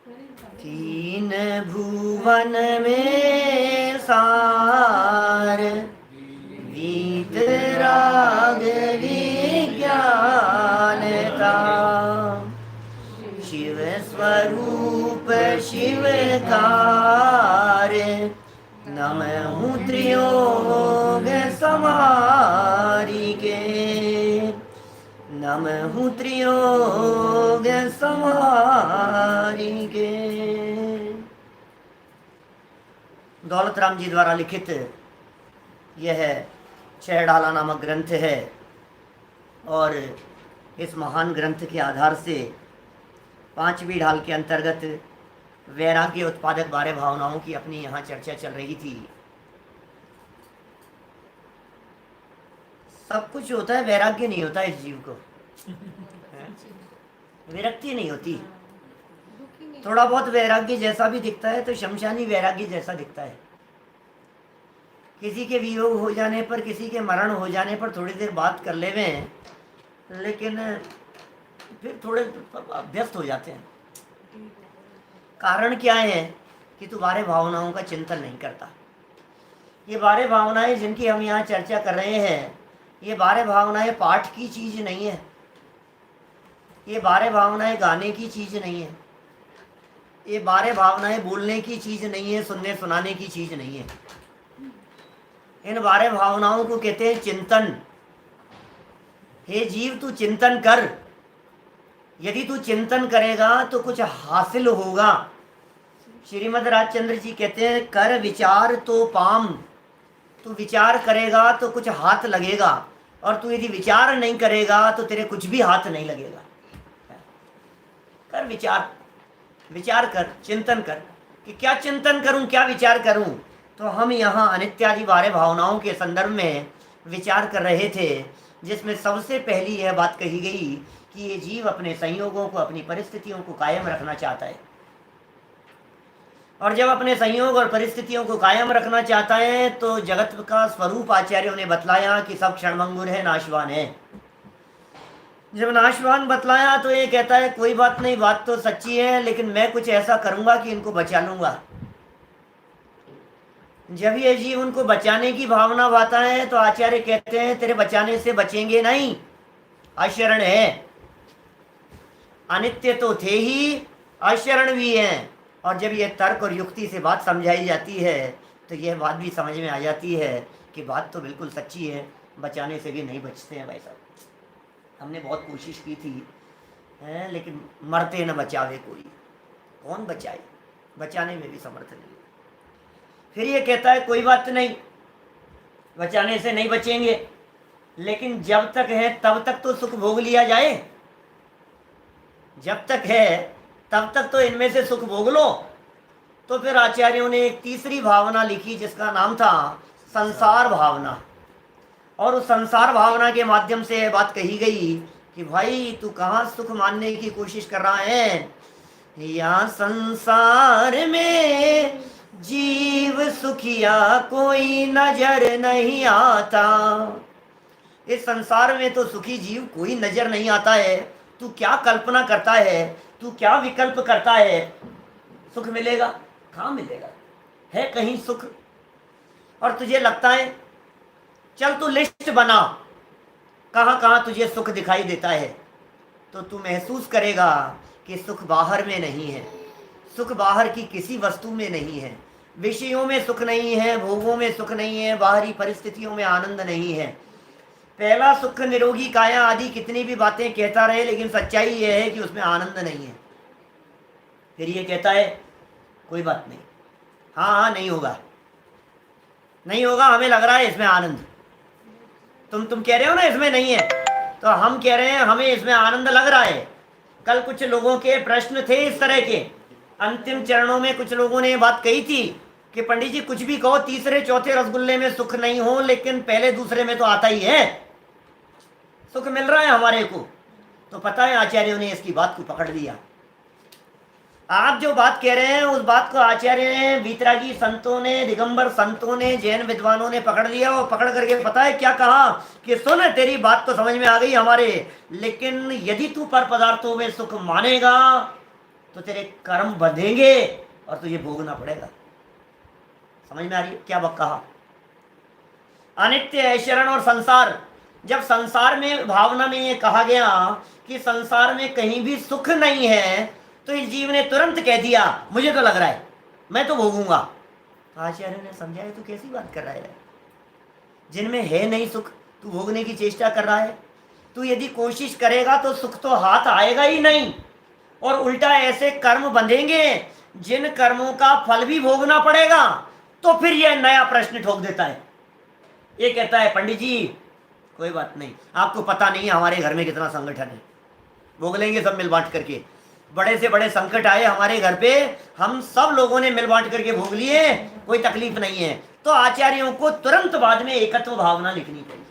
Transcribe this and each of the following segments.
तीन भुवन में सार, वीतराग विज्ञानता। शिव स्वरूप शिवकार, नमहु त्रियोग समारिके, नमहु त्रियोग समारिके। दौलत राम जी द्वारा लिखित यह 6 डाला नामक ग्रंथ है और इस महान ग्रंथ के आधार से 5वीं ढाल के अंतर्गत वैराग्य उत्पादक 12 भावनाओं की अपनी यहाँ चर्चा चल रही थी। सब कुछ होता है, वैराग्य नहीं होता इस जीव को, विरक्ति नहीं होती। थोड़ा बहुत वैराग्य जैसा भी दिखता है तो शमशानी वैराग्य जैसा दिखता है। किसी के वियोग हो जाने पर, किसी के मरण हो जाने पर थोड़ी देर बात कर लेवे, लेकिन फिर थोड़े अभ्यस्त हो जाते हैं। कारण क्या है कि तू 12 भावनाओं का चिंतन नहीं करता। ये 12 भावनाएं जिनकी हम यहाँ चर्चा कर रहे हैं, ये 12 भावनाएं पाठ की चीज नहीं है, ये 12 भावनाएं गाने की चीज नहीं है, ये 12 भावनाएं बोलने की चीज नहीं है, सुनने सुनाने की चीज नहीं है। इन 12 भावनाओं को कहते हैं चिंतन। हे जीव, तू चिंतन कर। यदि तू चिंतन करेगा तो कुछ हासिल होगा। श्रीमद् राजचंद्र जी कहते हैं, कर विचार तो पाम। तू विचार करेगा तो कुछ हाथ लगेगा, और तू यदि विचार नहीं करेगा तो तेरे कुछ भी हाथ नहीं लगेगा। कर विचार, विचार कर, चिंतन कर कि क्या चिंतन करूं, क्या विचार करूं। तो हम यहाँ अनित्यादि 12 भावनाओं के संदर्भ में विचार कर रहे थे, जिसमें सबसे पहली यह बात कही गई कि ये जीव अपने संयोगों को, अपनी परिस्थितियों को कायम रखना चाहता है। और जब अपने संयोग और परिस्थितियों को कायम रखना चाहता है तो जगत का स्वरूप आचार्यों ने बतलाया कि सब क्षणभंगुर है, नाशवान है। जब नाशवान बतलाया तो ये कहता है कोई बात नहीं, बात तो सच्ची है, लेकिन मैं कुछ ऐसा करूंगा कि इनको बचा लूंगा। जब ये जीव उनको बचाने की भावना भाता है तो आचार्य कहते हैं तेरे बचाने से बचेंगे नहीं, अशरण है। अनित्य तो थे ही, अशरण भी हैं। और जब ये तर्क और युक्ति से बात समझाई जाती है तो यह बात भी समझ में आ जाती है कि बात तो बिल्कुल सच्ची है, बचाने से भी नहीं बचते हैं भाई साहब। हमने बहुत कोशिश की थी लेकिन मरते न बचावे कोई, कौन बचाए, बचाने में भी समर्थ नहीं। फिर ये कहता है कोई बात नहीं, बचाने से नहीं बचेंगे, लेकिन जब तक है तब तक तो सुख भोग लिया जाए। जब तक है तब तक तो इनमें से सुख भोग लो। तो फिर आचार्यों ने एक तीसरी भावना लिखी जिसका नाम था संसार भावना। और उस संसार भावना के माध्यम से यह बात कही गई कि भाई तू कहाँ सुख मानने की कोशिश कर रहा है। या संसार में जीव सुखिया कोई नजर नहीं आता। इस संसार में तो सुखी जीव कोई नजर नहीं आता है। तू क्या कल्पना करता है, तू क्या विकल्प करता है, सुख मिलेगा? कहाँ मिलेगा? है कहीं सुख? और तुझे लगता है, चल तू लिस्ट बना कहाँ कहाँ तुझे सुख दिखाई देता है, तो तू महसूस करेगा कि सुख बाहर में नहीं है। सुख बाहर की किसी वस्तु में नहीं है, विषयों में सुख नहीं है, भोगों में सुख नहीं है, बाहरी परिस्थितियों में आनंद नहीं है। पहला सुख निरोगी काया आदि कितनी भी बातें कहता रहे, लेकिन सच्चाई यह है कि उसमें आनंद नहीं है। फिर ये कहता है कोई बात नहीं, हाँ हाँ नहीं होगा, नहीं होगा, हमें लग रहा है इसमें आनंद। तुम कह रहे हो ना इसमें नहीं है, तो हम कह रहे हैं हमें इसमें आनंद लग रहा है। कल कुछ लोगों के प्रश्न थे इस तरह के, अंतिम चरणों में कुछ लोगों ने बात कही थी कि पंडित जी कुछ भी कहो, तीसरे चौथे रसगुल्ले में सुख नहीं हो, लेकिन पहले दूसरे में तो आता ही है, सुख मिल रहा है हमारे को। तो पता है आचार्यों ने इसकी बात को पकड़ लिया। आप जो बात कह रहे हैं उस बात को आचार्य ने, वीतरागी संतों ने, दिगंबर संतों ने, जैन विद्वानों ने पकड़ लिया। और पकड़ करके पता है क्या कहा कि सुन, तेरी बात तो समझ में आ गई हमारे, लेकिन यदि तू पर पदार्थों में सुख मानेगा तो तेरे कर्म बंधेंगे और तुझे भोगना पड़ेगा। समझ में आ रही है क्या कहा? अनित्य है शरण और संसार। जब संसार में भावना में ये कहा गया कि संसार में कहीं भी सुख नहीं है, तो इस जीव ने तुरंत कह दिया मुझे तो लग रहा है मैं तो भोगूंगा। तो आचार्य ने समझाया तू कैसी बात कर रहा है, जिनमें है नहीं सुख तू भोगने की चेष्टा कर रहा है। तू यदि कोशिश करेगा तो सुख तो हाथ आएगा ही नहीं, और उल्टा ऐसे कर्म बंधेंगे जिन कर्मों का फल भी भोगना पड़ेगा। तो फिर यह नया प्रश्न ठोक देता है। ये कहता है पंडित जी कोई बात नहीं, आपको पता नहीं है हमारे घर में कितना संगठन है, भोग लेंगे सब मिल बांट करके। बड़े से बड़े संकट आए हमारे घर पे, हम सब लोगों ने मिल बांट करके भोग लिए, कोई तकलीफ नहीं है। तो आचार्यों को तुरंत बाद में एकत्व भावना लिखनी चाहिए।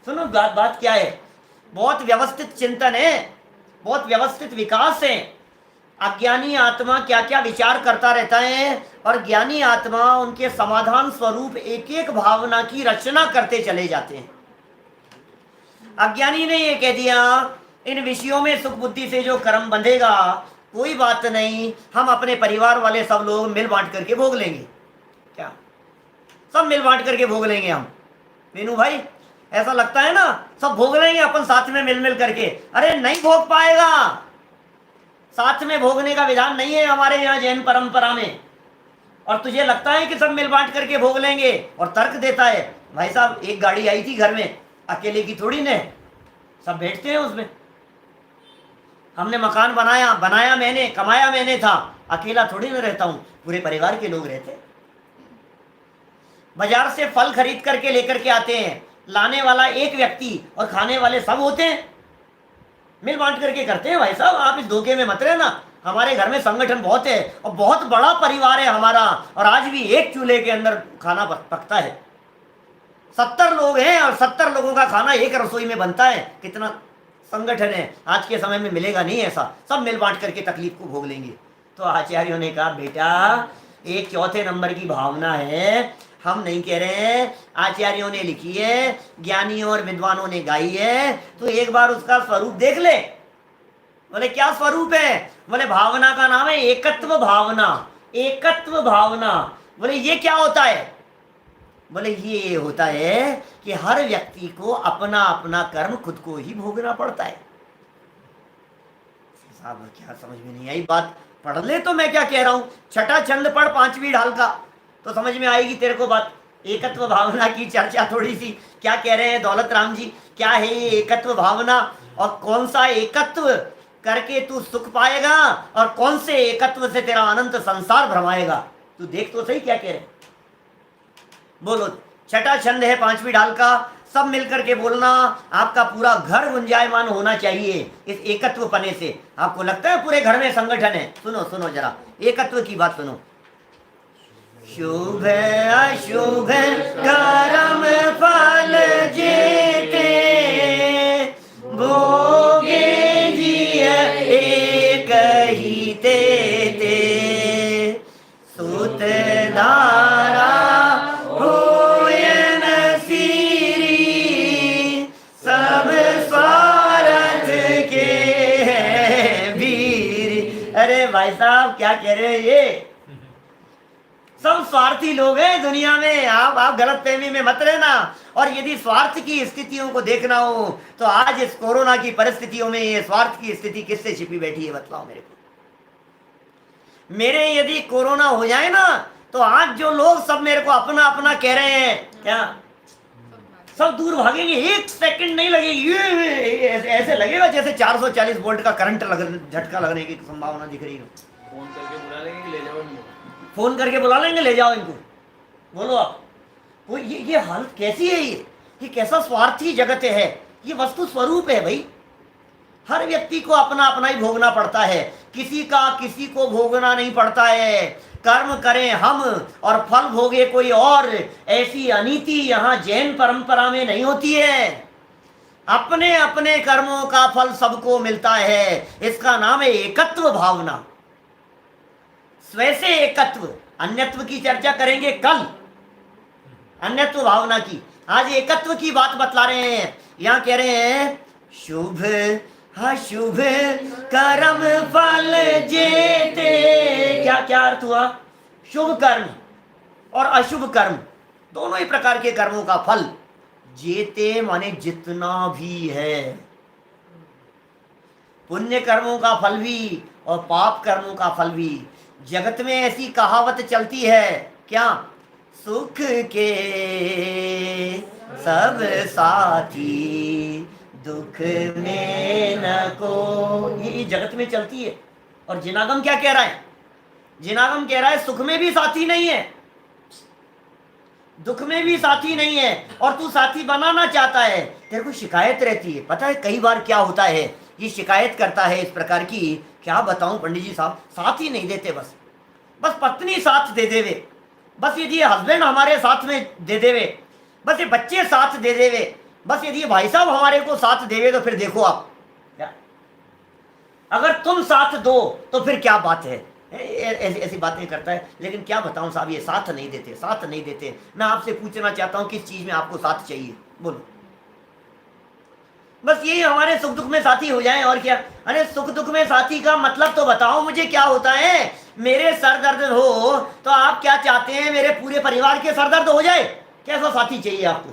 सुनो बात क्या है, बहुत व्यवस्थित चिंतन है, बहुत व्यवस्थित विकास है। अज्ञानी आत्मा क्या क्या विचार करता रहता है, और ज्ञानी आत्मा उनके समाधान स्वरूप एक एक भावना की रचना करते चले जाते हैं। अज्ञानी ने ये कह दिया इन विषयों में सुख बुद्धि से जो कर्म बंधेगा कोई बात नहीं, हम अपने परिवार वाले सब लोग मिल बांट करके भोग लेंगे। क्या सब मिल बांट करके भोग लेंगे हम? मीनू भाई ऐसा लगता है ना सब भोग लेंगे अपन साथ में मिल मिल करके। अरे नहीं भोग पाएगा, साथ में भोगने का विधान नहीं है हमारे यहाँ जैन परंपरा में। और तुझे लगता है कि सब मिल बांट करके भोग लेंगे, और तर्क देता है भाई साहब एक गाड़ी आई थी घर में, अकेले की थोड़ी ने, सब बैठते हैं उसमें। हमने मकान बनाया मैंने, कमाया मैंने था, अकेला थोड़ी ना रहता हूं, पूरे परिवार के लोग रहते। बाजार से फल खरीद करके लेकर के आते हैं, लाने वाला एक व्यक्ति और खाने वाले सब होते हैं, मिल बांट करके करते हैं। भाई साहब आप इस धोखे में मत रहना, हमारे घर में संगठन बहुत है और बहुत बड़ा परिवार है हमारा, और आज भी एक चूल्हे के अंदर खाना पकता है। 70 लोग हैं और 70 लोगों का खाना एक रसोई में बनता है। कितना संगठन है, आज के समय में मिलेगा नहीं ऐसा, सब मिल बांट करके तकलीफ को भोग लेंगे। तो आचार्यों ने कहा बेटा एक चौथे नंबर की भावना है, हम नहीं कह रहे हैं, आचार्यों ने लिखी है, ज्ञानियों और विद्वानों ने गाई है, तो एक बार उसका स्वरूप देख ले। बोले क्या स्वरूप है? बोले भावना का नाम है एकत्व भावना। एकत्व भावना बोले ये क्या होता है? बोले ये होता है कि हर व्यक्ति को अपना अपना कर्म खुद को ही भोगना पड़ता है। साहब क्या समझ में नहीं आई बात? पढ़ ले तो मैं क्या कह रहा हूं, छठा छंद पढ़ 5वीं ढाल का तो समझ में आएगी तेरे को बात। एकत्व भावना की चर्चा थोड़ी सी, क्या कह रहे हैं दौलत राम जी, क्या है ये एकत्व भावना, और कौन सा एकत्व करके तू सुख पाएगा, और कौन से एकत्व से तेरा अनंत संसार भ्रमाएगा? तू देख तो सही क्या कह रहे। बोलो, छठा छंद है 5वीं ढाल का, सब मिलकर के बोलना। आपका पूरा घर गुंजायमान होना चाहिए इस एकत्व पने से। आपको लगता है पूरे घर में संगठन है? सुनो सुनो जरा एकत्व की बात सुनो। शुभ अशुभ कर्म फल जेते, भोगे जिय एक ही तेते, सुत धारा होयन सीरी, सब स्वार्थ के हैं वीर। अरे भाई साहब क्या कह रहे हैं ये? सब स्वार्थी लोग हैं दुनिया में। आप गलत फहमी में मत रहना। और यदि स्वार्थ की स्थितियों को देखना हो तो आज इस कोरोना की परिस्थितियों में ये स्वार्थ की स्थिति किससे छिपी बैठी है बतलाओ मेरे को। मेरे यदि कोरोना हो जाए ना तो आज जो लोग सब मेरे को अपना अपना कह रहे हैं, क्या सब दूर भागेंगे, एक सेकंड नहीं लगेगी, ऐसे लगेगा जैसे 440 वोल्ट का करंट झटका लगने की संभावना दिख रही है। फोन करके बुला लेंगे ले जाओ इनको, फोन करके बुला लेंगे ले जाओ इनको। बोलो आप वो ये हालत कैसी है? ये कैसा स्वार्थी जगत है? ये वस्तु स्वरूप है भाई। हर व्यक्ति को अपना अपना ही भोगना पड़ता है, किसी का किसी को भोगना नहीं पड़ता है। कर्म करें हम और फल भोगे कोई और, ऐसी अनीति यहाँ जैन परंपरा में नहीं होती है। अपने अपने कर्मों का फल सबको मिलता है, इसका नाम है एकत्व भावना। स्वैसे एकत्व, अन्यत्व की चर्चा करेंगे कल, अन्यत्व भावना की। आज एकत्व की बात बतला रहे हैं। यहाँ कह रहे हैं शुभ अशुभ कर्म फल फल जेते, क्या क्या अर्थ हुआ? शुभ कर्म और अशुभ कर्म, दोनों ही प्रकार के कर्मों का फल जेते माने जितना भी है, पुण्य कर्मों का फल भी और पाप कर्मों का फल भी। जगत में ऐसी कहावत चलती है क्या? सुख के सब साथी, दुख में न को, ये जगत में चलती है। और जिनागम क्या कह रहा है? जिनागम कह रहा है सुख में भी साथी नहीं है, दुख में भी साथी नहीं है, और तू साथी बनाना चाहता है। तेरे को शिकायत रहती है, पता है कई बार क्या होता है, ये शिकायत करता है इस प्रकार की, क्या बताऊं पंडित जी साहब, साथ ही नहीं देते, बस बस पत्नी साथ दे देवे, बस यदि हस्बैंड हमारे साथ में दे देवे, बस ये बच्चे साथ दे देवे, बस यदि भाई साहब हमारे को साथ देवे, तो फिर देखो आप क्या, अगर तुम साथ दो तो फिर क्या बात है। ऐसी ऐसी बातें करता है। लेकिन क्या बताऊं साहब, ये साथ नहीं देते, साथ नहीं देते। मैं आपसे पूछना चाहता हूं किस चीज में आपको साथ चाहिए, बोलो। बस यही हमारे सुख दुख में साथी हो जाएं, और क्या। अरे सुख दुख में साथी का मतलब तो बताओ मुझे, क्या होता है? मेरे सर दर्द हो तो आप क्या चाहते हैं? मेरे पूरे परिवार के सर दर्द हो जाए, कैसा साथी चाहिए आपको?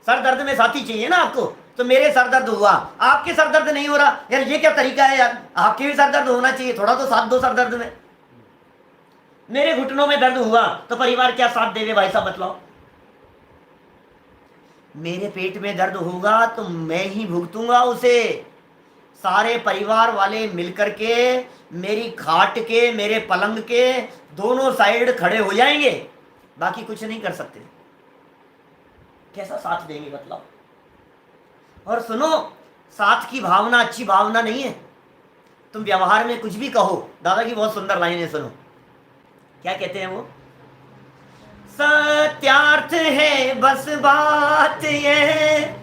सर दर्द में साथी चाहिए ना आपको, तो मेरे सर दर्द हुआ, आपके सर दर्द नहीं हो रहा, यार ये क्या तरीका है यार? आपके भी सर दर्द होना चाहिए, थोड़ा तो साथ दो सर दर्द में। मेरे घुटनों में दर्द हुआ तो परिवार क्या साथ देवे भाई साहब, बतलाओ। मेरे पेट में दर्द होगा तो मैं ही भुगतूंगा उसे। सारे परिवार वाले मिलकर के मेरी खाट के, मेरे पलंग के दोनों साइड खड़े हो जाएंगे, बाकी कुछ नहीं कर सकते। कैसा साथ देंगे बतलाओ? और सुनो, साथ की भावना अच्छी भावना नहीं है। तुम व्यवहार में कुछ भी कहो, दादा की बहुत सुंदर लाइन है, सुनो क्या कहते हैं वो। सत्यार्थ है बस बात यह,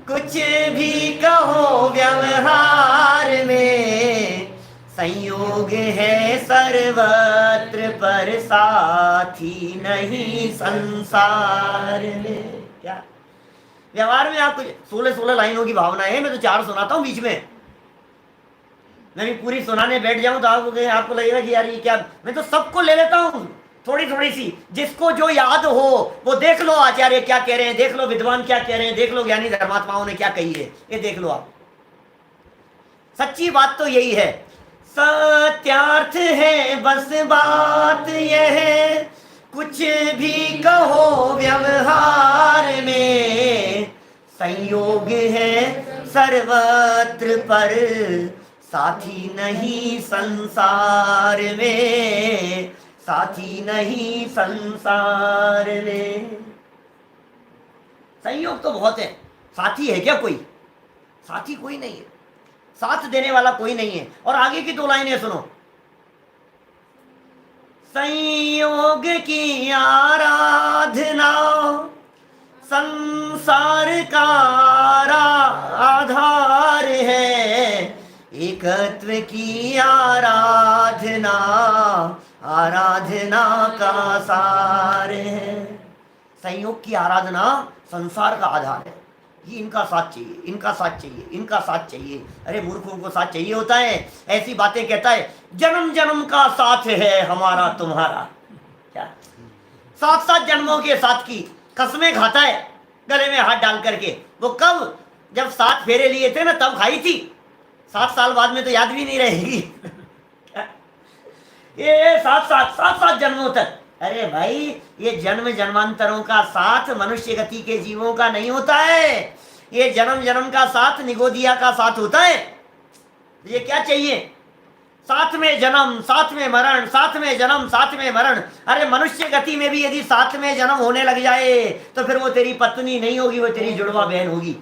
कुछ भी कहो व्यवहार में, संयोग है सर्वत्र पर साथी नहीं संसार में। क्या व्यवहार में आप 16-16 लाइनों की भावना है, मैं तो 4 सुनाता हूं बीच में। मैं भी पूरी सुनाने बैठ जाऊं तो आपको लगेगा कि यार ये क्या, मैं तो सबको ले लेता हूं थोड़ी थोड़ी सी, जिसको जो याद हो वो देख लो, आचार्य क्या कह रहे हैं, देख लो विद्वान क्या कह रहे हैं, देख लो ज्ञानी धर्मात्माओं ने क्या कही है, ये देख लो आप। सच्ची बात तो यही है, सत्यार्थ है बस बात यह, कुछ भी कहो व्यवहार में, संयोग है सर्वत्र पर साथी नहीं संसार में, साथी नहीं संसार में। संयोग तो बहुत है, साथी है क्या कोई? साथी कोई नहीं है, साथ देने वाला कोई नहीं है। और आगे की 2 लाइनें सुनो। संयोग की आराधना संसार का आधार है, एकत्व की आराधना आराधना का सार है। संयोग की आराधना संसार का आधार है। ये इनका साथ चाहिए, इनका साथ चाहिए, इनका साथ चाहिए। अरे मूर्खों को साथ चाहिए होता है, ऐसी बातें कहता है, जन्म जन्म का साथ है हमारा तुम्हारा। क्या 7-7 जन्मों के साथ की कसमें खाता है गले में हाथ डाल करके। वो कब, जब 7 फेरे लिए थे ना तब खाई थी, 7 साल बाद में तो याद भी नहीं रहेगी। ये 7-7 जन्मों तक। अरे भाई, ये जन्म जन्मांतरों का साथ मनुष्य गति के जीवों का नहीं होता है, ये जन्म जन्म का साथ निगोदिया का साथ होता है। ये क्या चाहिए? साथ में जन्म, साथ में मरण, साथ में जन्म, साथ में मरण। अरे मनुष्य गति में भी यदि साथ में जन्म होने लग जाए तो फिर वो तेरी पत्नी नहीं होगी, वो तेरी जुड़वा बहन होगी।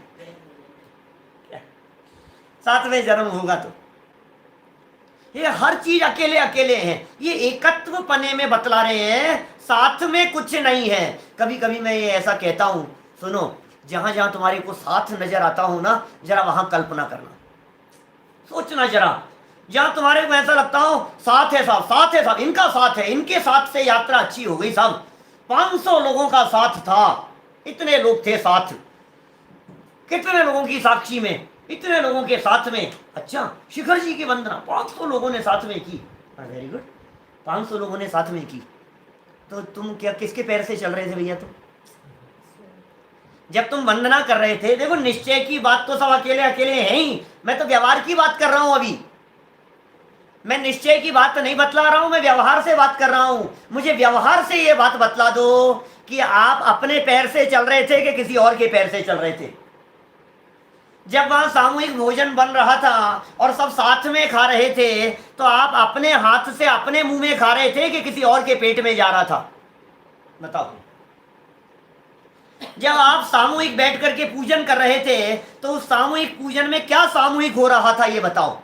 साथ में जन्म होगा तो ये हर चीज अकेले अकेले हैं। ये एकत्व पने में बतला रहे हैं, साथ में कुछ नहीं है। कभी कभी मैं ये ऐसा कहता हूं, सुनो, जहां जहां तुम्हारे को साथ नजर आता हो ना, जरा वहां कल्पना करना, सोचना जरा। जहां तुम्हारे को ऐसा लगता हो साथ है साहब, साथ है साहब, इनका साथ है, इनके साथ से यात्रा अच्छी हो गई साहब, 500 लोगों का साथ था, इतने लोग थे साथ, कितने लोगों की साक्षी में इतने लोगों के साथ में, अच्छा शिखर जी की वंदना 500 लोगों ने साथ में की, वेरी गुड, 500 लोगों ने साथ में की, तो तुम क्या किसके पैर से चल रहे थे भैया? तुम जब तुम वंदना कर रहे थे, देखो निश्चय की बात तो सब अकेले अकेले हैं ही, मैं तो व्यवहार की बात कर रहा हूं अभी, मैं निश्चय की बात नहीं बतला रहा हूं, मैं व्यवहार से बात कर रहा हूं। मुझे व्यवहार से ये बात बतला दो कि आप अपने पैर से चल रहे थे कि किसी और के पैर से चल रहे थे? जब वहां सामूहिक भोजन बन रहा था और सब साथ में खा रहे थे, तो आप अपने हाथ से अपने मुंह में खा रहे थे कि किसी और के पेट में जा रहा था? बताओ। जब आप सामूहिक बैठ करके पूजन कर रहे थे, तो उस सामूहिक पूजन में क्या सामूहिक हो रहा था, ये बताओ,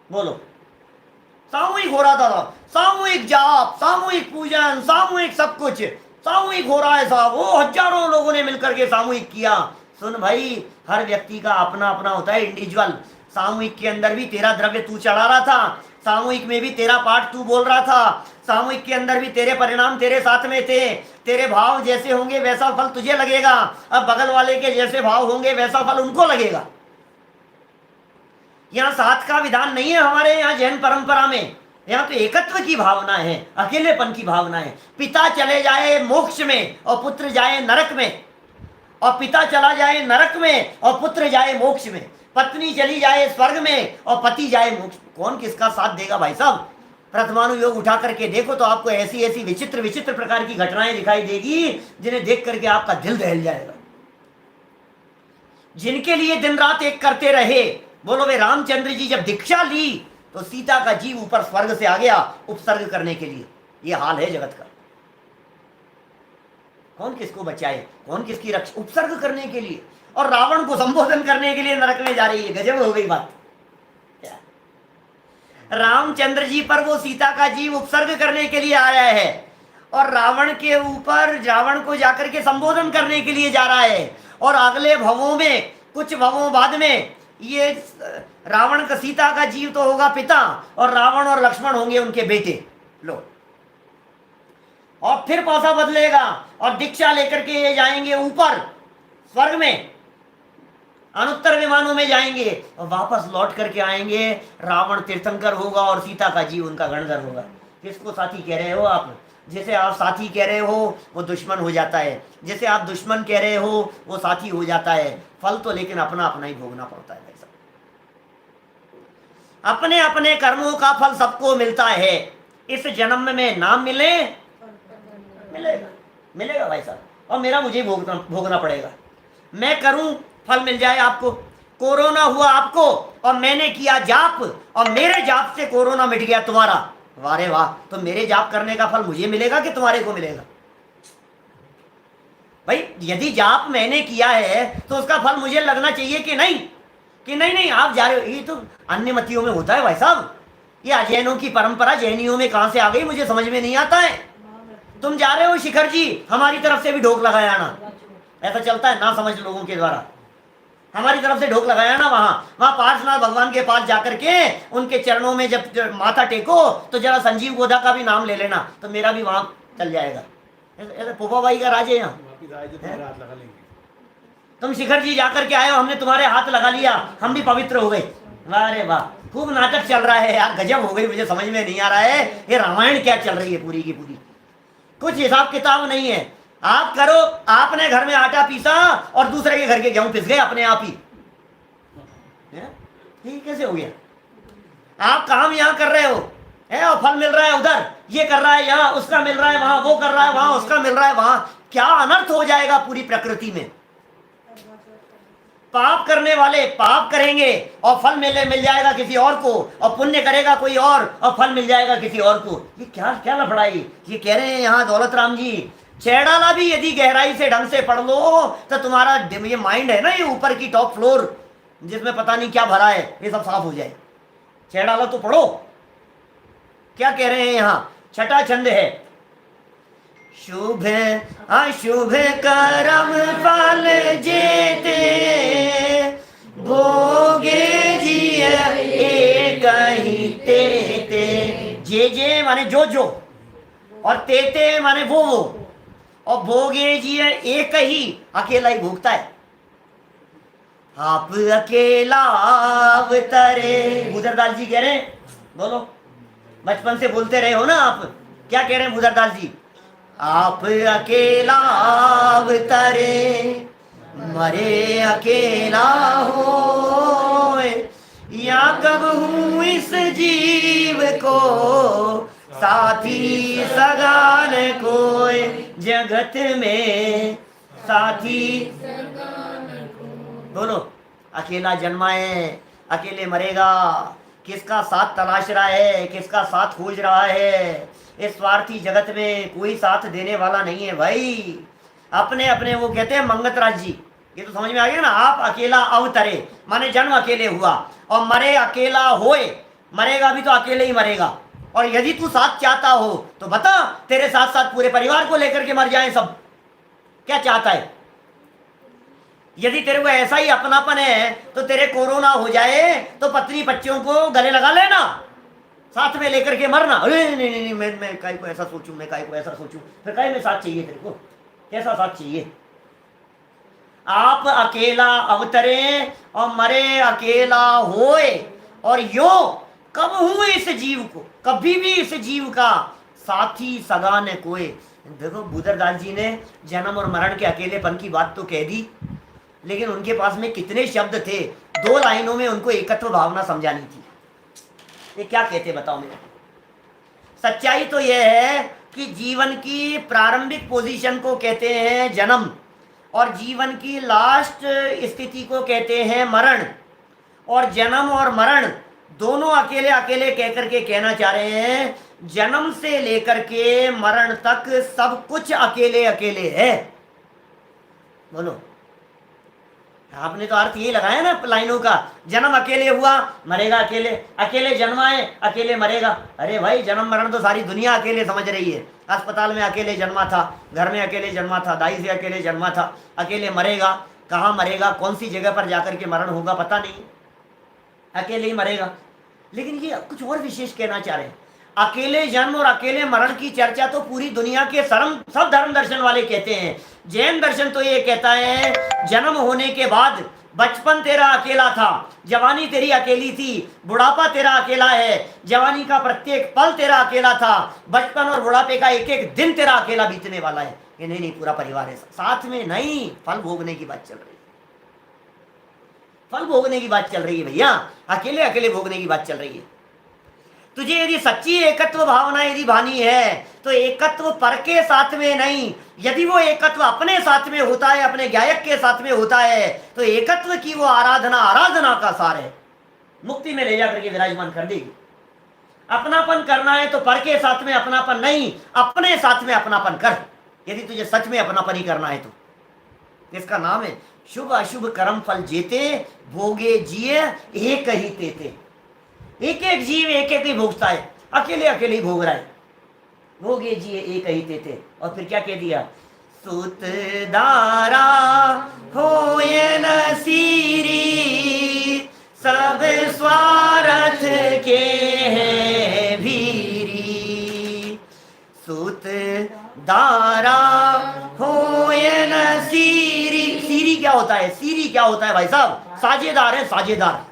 बोलो। सामूहिक हो रहा था, सामूहिक जाप, सामूहिक पूजन, सामूहिक सब कुछ सामूहिक हो रहा है साहब, वो हजारों लोगों ने मिलकर के सामूहिक किया। सुन भाई, हर व्यक्ति का अपना अपना होता है, इंडिविजुअल। सामूहिक के अंदर भी तेरा द्रव्य तू चढ़ा रहा था, सामूहिक में भी तेरा पाठ तू बोल रहा था, सामूहिक के अंदर भी तेरे परिणाम तेरे साथ में थे। तेरे भाव जैसे होंगे वैसा फल तुझे लगेगा, अब बगल वाले के जैसे भाव होंगे वैसा फल उनको लगेगा। यहाँ साथ का विधान नहीं है हमारे यहाँ जैन परंपरा में, यहाँ तो एकत्व की भावना है, अकेलेपन की भावना है। पिता चले जाए मोक्ष में और पुत्र जाए नरक में, और पिता चला जाए नरक में और पुत्र जाए मोक्ष में, पत्नी चली जाए स्वर्ग में और पति जाए मोक्ष में, कौन किसका साथ देगा भाई साहब? प्रथमानुयोग उठा करके देखो तो आपको ऐसी ऐसी विचित्र विचित्र प्रकार की घटनाएं दिखाई देगी जिन्हें देख करके आपका दिल दहल जाएगा। जिनके लिए दिन रात एक करते रहे, बोलो वे रामचंद्र जी जब दीक्षा ली तो सीता का जीव ऊपर स्वर्ग से आ गया उपसर्ग करने के लिए। ये हाल है जगत का। कौन किसको बचाए, कौन किसकी रक्षा, उपसर्ग करने के लिए। और रावण को संबोधन करने के लिए नरक में जा रही है, गजब हो गई बात। रामचंद्र जी पर वो सीता का जीव उपसर्ग करने के लिए आया है और रावण के ऊपर रावण को जाकर के संबोधन करने के लिए जा रहा है। और अगले भवों में, कुछ भवों बाद में, ये रावण का, सीता का जीव तो होगा पिता और रावण और लक्ष्मण होंगे उनके बेटे। लो, और फिर पासा बदलेगा और दीक्षा लेकर के ये जाएंगे ऊपर स्वर्ग में, अनुत्तर विमानों में जाएंगे और वापस लौट करके आएंगे। रावण तीर्थंकर होगा और सीता का जीव उनका गणधर होगा। किसको साथी कह रहे हो आप? जिसे आप साथी कह रहे हो वो दुश्मन हो जाता है, जिसे आप दुश्मन कह रहे हो वो साथी हो जाता है। फल तो लेकिन अपना अपना ही भोगना पड़ता है भाई साहब। अपने अपने कर्मों का फल सबको मिलता है। इस जन्म में नाम मिले, मिलेगा, मिलेगा भाई साहब, और मेरा मुझे भोगना पड़ेगा। मैं करूं, फल मिल जाए आपको। कोरोना हुआ आपको और मैंने किया जाप और मेरे जाप से कोरोना मिट गया तुम्हारा, वारे वाह, तो मेरे जाप करने का फल मुझे मिलेगा कि तुम्हारे को मिलेगा? भाई यदि जाप मैंने किया है तो उसका फल मुझे लगना चाहिए कि नहीं? कि नहीं नहीं आप जा रहे हो, ये तो अन्य मतियों में होता है भाई साहब। ये अजैनों की परंपरा जैनियों में कहां से आ गई मुझे समझ में नहीं आता है। तुम जा रहे हो शिखर जी, हमारी तरफ से भी ढोक लगाया आना, ऐसा चलता है ना समझ लोगों के द्वारा। हमारी तरफ से ढोक लगाया ना, वहां पार्श्वनाथ भगवान के पास जाकर के उनके चरणों में जब माथा टेको तो जरा संजीव गोदा का भी नाम ले लेना, तो मेरा भी वहां चल जाएगा। ऐसे पोपा भाई का राज है यहाँ। तुम शिखर जी जाकर के आए हो, हमने तुम्हारे हाथ लगा लिया, हम भी पवित्र हो गए। अरे वाह, खूब नाटक चल रहा है यार, गजब हो गई। मुझे समझ में नहीं आ रहा है ये रामायण क्या चल रही है पूरी की पूरी। कुछ हिसाब किताब नहीं है। आप करो, आपने घर में आटा पीसा और दूसरे के घर के गेहूं पिस गए अपने आप ही। ये कैसे हो गया? आप काम यहाँ कर रहे हो है और फल मिल रहा है उधर, ये कर रहा है यहाँ, उसका मिल रहा है वहां, वो कर रहा है वहां, उसका मिल रहा है वहां। क्या अनर्थ हो जाएगा पूरी प्रकृति में। पाप करने वाले पाप करेंगे और फल मिल जाएगा किसी और को, और पुण्य करेगा कोई और फल मिल जाएगा किसी और को। ये क्या क्या लफड़ा है? ये कह रहे हैं यहाँ दौलत राम जी, छेड़ाला भी यदि गहराई से ढंग से पढ़ लो तो तुम्हारा ये माइंड है ना, ये ऊपर की टॉप फ्लोर जिसमें पता नहीं क्या भरा है, ये सब साफ हो जाए। छेड़ाला तो पढ़ो, क्या कह रहे हैं यहाँ। छठा छंद है, शुभ अशुभ कर्म फल जेते भोगे जिय एक ही तेते। जे माने जो जो, और तेते माने वो, और भोगे जिय एक ही, अकेला ही भोगता है। आप अकेला अवतरे। भूदरदास जी कह रहे हैं, बोलो, बचपन से बोलते रहे हो ना आप, क्या कह रहे हैं भूदरदास जी? आप अकेला अवतरे, मरे अकेला हो, या कब हूँ इस जीव को साथी सगान कोई, जगत में साथी। बोलो, अकेला जन्मा है, अकेले मरेगा, किसका साथ तलाश रहा है, किसका साथ खोज रहा है? इस स्वार्थी जगत में कोई साथ देने वाला नहीं है भाई। अपने अपने, वो कहते हैं मंगतराज जी, ये तो समझ में आ गया ना। आप अकेला अवतरे माने जन्म अकेले हुआ, और मरे अकेला होए, मरेगा भी तो अकेले ही मरेगा। और यदि तू साथ चाहता हो तो बता, तेरे साथ साथ पूरे परिवार को लेकर के मर जाएं सब। क्या चाहता है? यदि तेरे को ऐसा ही अपनापन है तो तेरे कोरोना हो जाए तो पत्नी बच्चों को गले लगा लेना, साथ में लेकर के मरना। अरे नहीं नहीं नहीं, मैं काहे को ऐसा सोचूं, मैं काहे को ऐसा सोचूं, फिर काहे में साथ चाहिए तेरे को? कैसा साथ चाहिए? आप अकेला अवतरे और मरे अकेला होए, और यो कब हूं इस जीव को, कभी भी इस जीव का साथी सगा न कोई। देखो, भूदरदास जी ने जन्म और मरण के अकेलेपन की बात तो कह दी, लेकिन उनके पास में कितने शब्द थे, 2 लाइनों में उनको एकत्व भावना समझानी थी। ये क्या कहते बताओ मेरे? सच्चाई तो यह है कि जीवन की प्रारंभिक पोजीशन को कहते हैं जन्म, और जीवन की लास्ट स्थिति को कहते हैं मरण। और जन्म और मरण दोनों अकेले अकेले कहकर के कहना चाह रहे हैं, जन्म से लेकर के मरण तक सब कुछ अकेले अकेले है। बोलो, आपने तो अर्थ ये लगाया ना लाइनों का, जन्म अकेले हुआ, मरेगा अकेले, अकेले जन्मा है, अकेले मरेगा। अरे भाई, जन्म मरण तो सारी दुनिया अकेले समझ रही है। अस्पताल में अकेले जन्मा था, घर में अकेले जन्मा था, दाई से अकेले जन्मा था, अकेले मरेगा। कहाँ मरेगा, कौन सी जगह पर जाकर के मरण होगा पता नहीं, अकेले ही मरेगा। लेकिन ये कुछ और विशेष कहना चाह रहे हैं। अकेले जन्म और अकेले मरण की चर्चा तो पूरी दुनिया के सब धर्म दर्शन वाले कहते हैं। जैन दर्शन तो ये कहता है, जन्म होने के बाद बचपन तेरा अकेला था, जवानी तेरी अकेली थी, बुढ़ापा तेरा अकेला है, जवानी का प्रत्येक पल तेरा अकेला था, बचपन और बुढ़ापे का एक एक दिन तेरा अकेला बीतने वाला है। ये नहीं, पूरा परिवार है साथ में। नहीं, फल भोगने की बात चल रही है, फल भोगने की बात चल रही है भैया, अकेले अकेले भोगने की बात चल रही है। तुझे यदि सच्ची एकत्व भावना यदि भानी है तो एकत्व पर के साथ में नहीं, यदि वो एकत्व अपने साथ में होता है, अपने गायक के साथ में होता है, तो एकत्व की वो आराधना का सार है, मुक्ति में ले जाकर के विराजमान कर देगी। अपनापन करना है तो पर के साथ में अपनापन नहीं, अपने साथ में अपनापन कर, यदि तुझे सच में अपनापन ही करना है तो। इसका नाम है शुभ अशुभ कर्म फल जेते, भोगे जिए एक ही तेते। एक एक जीव एक एक ही भोगता है, अकेले अकेले ही भोग रहा है, भोगे जिए एक ही तेते। और फिर क्या कह दिया, सुत दारा होए न सीरी, सब स्वार्थ के हैं भीरी। सुत दारा होए न सीरी, सीरी क्या होता है? सीरी क्या होता है भाई साहब? साझेदार है, साझेदार,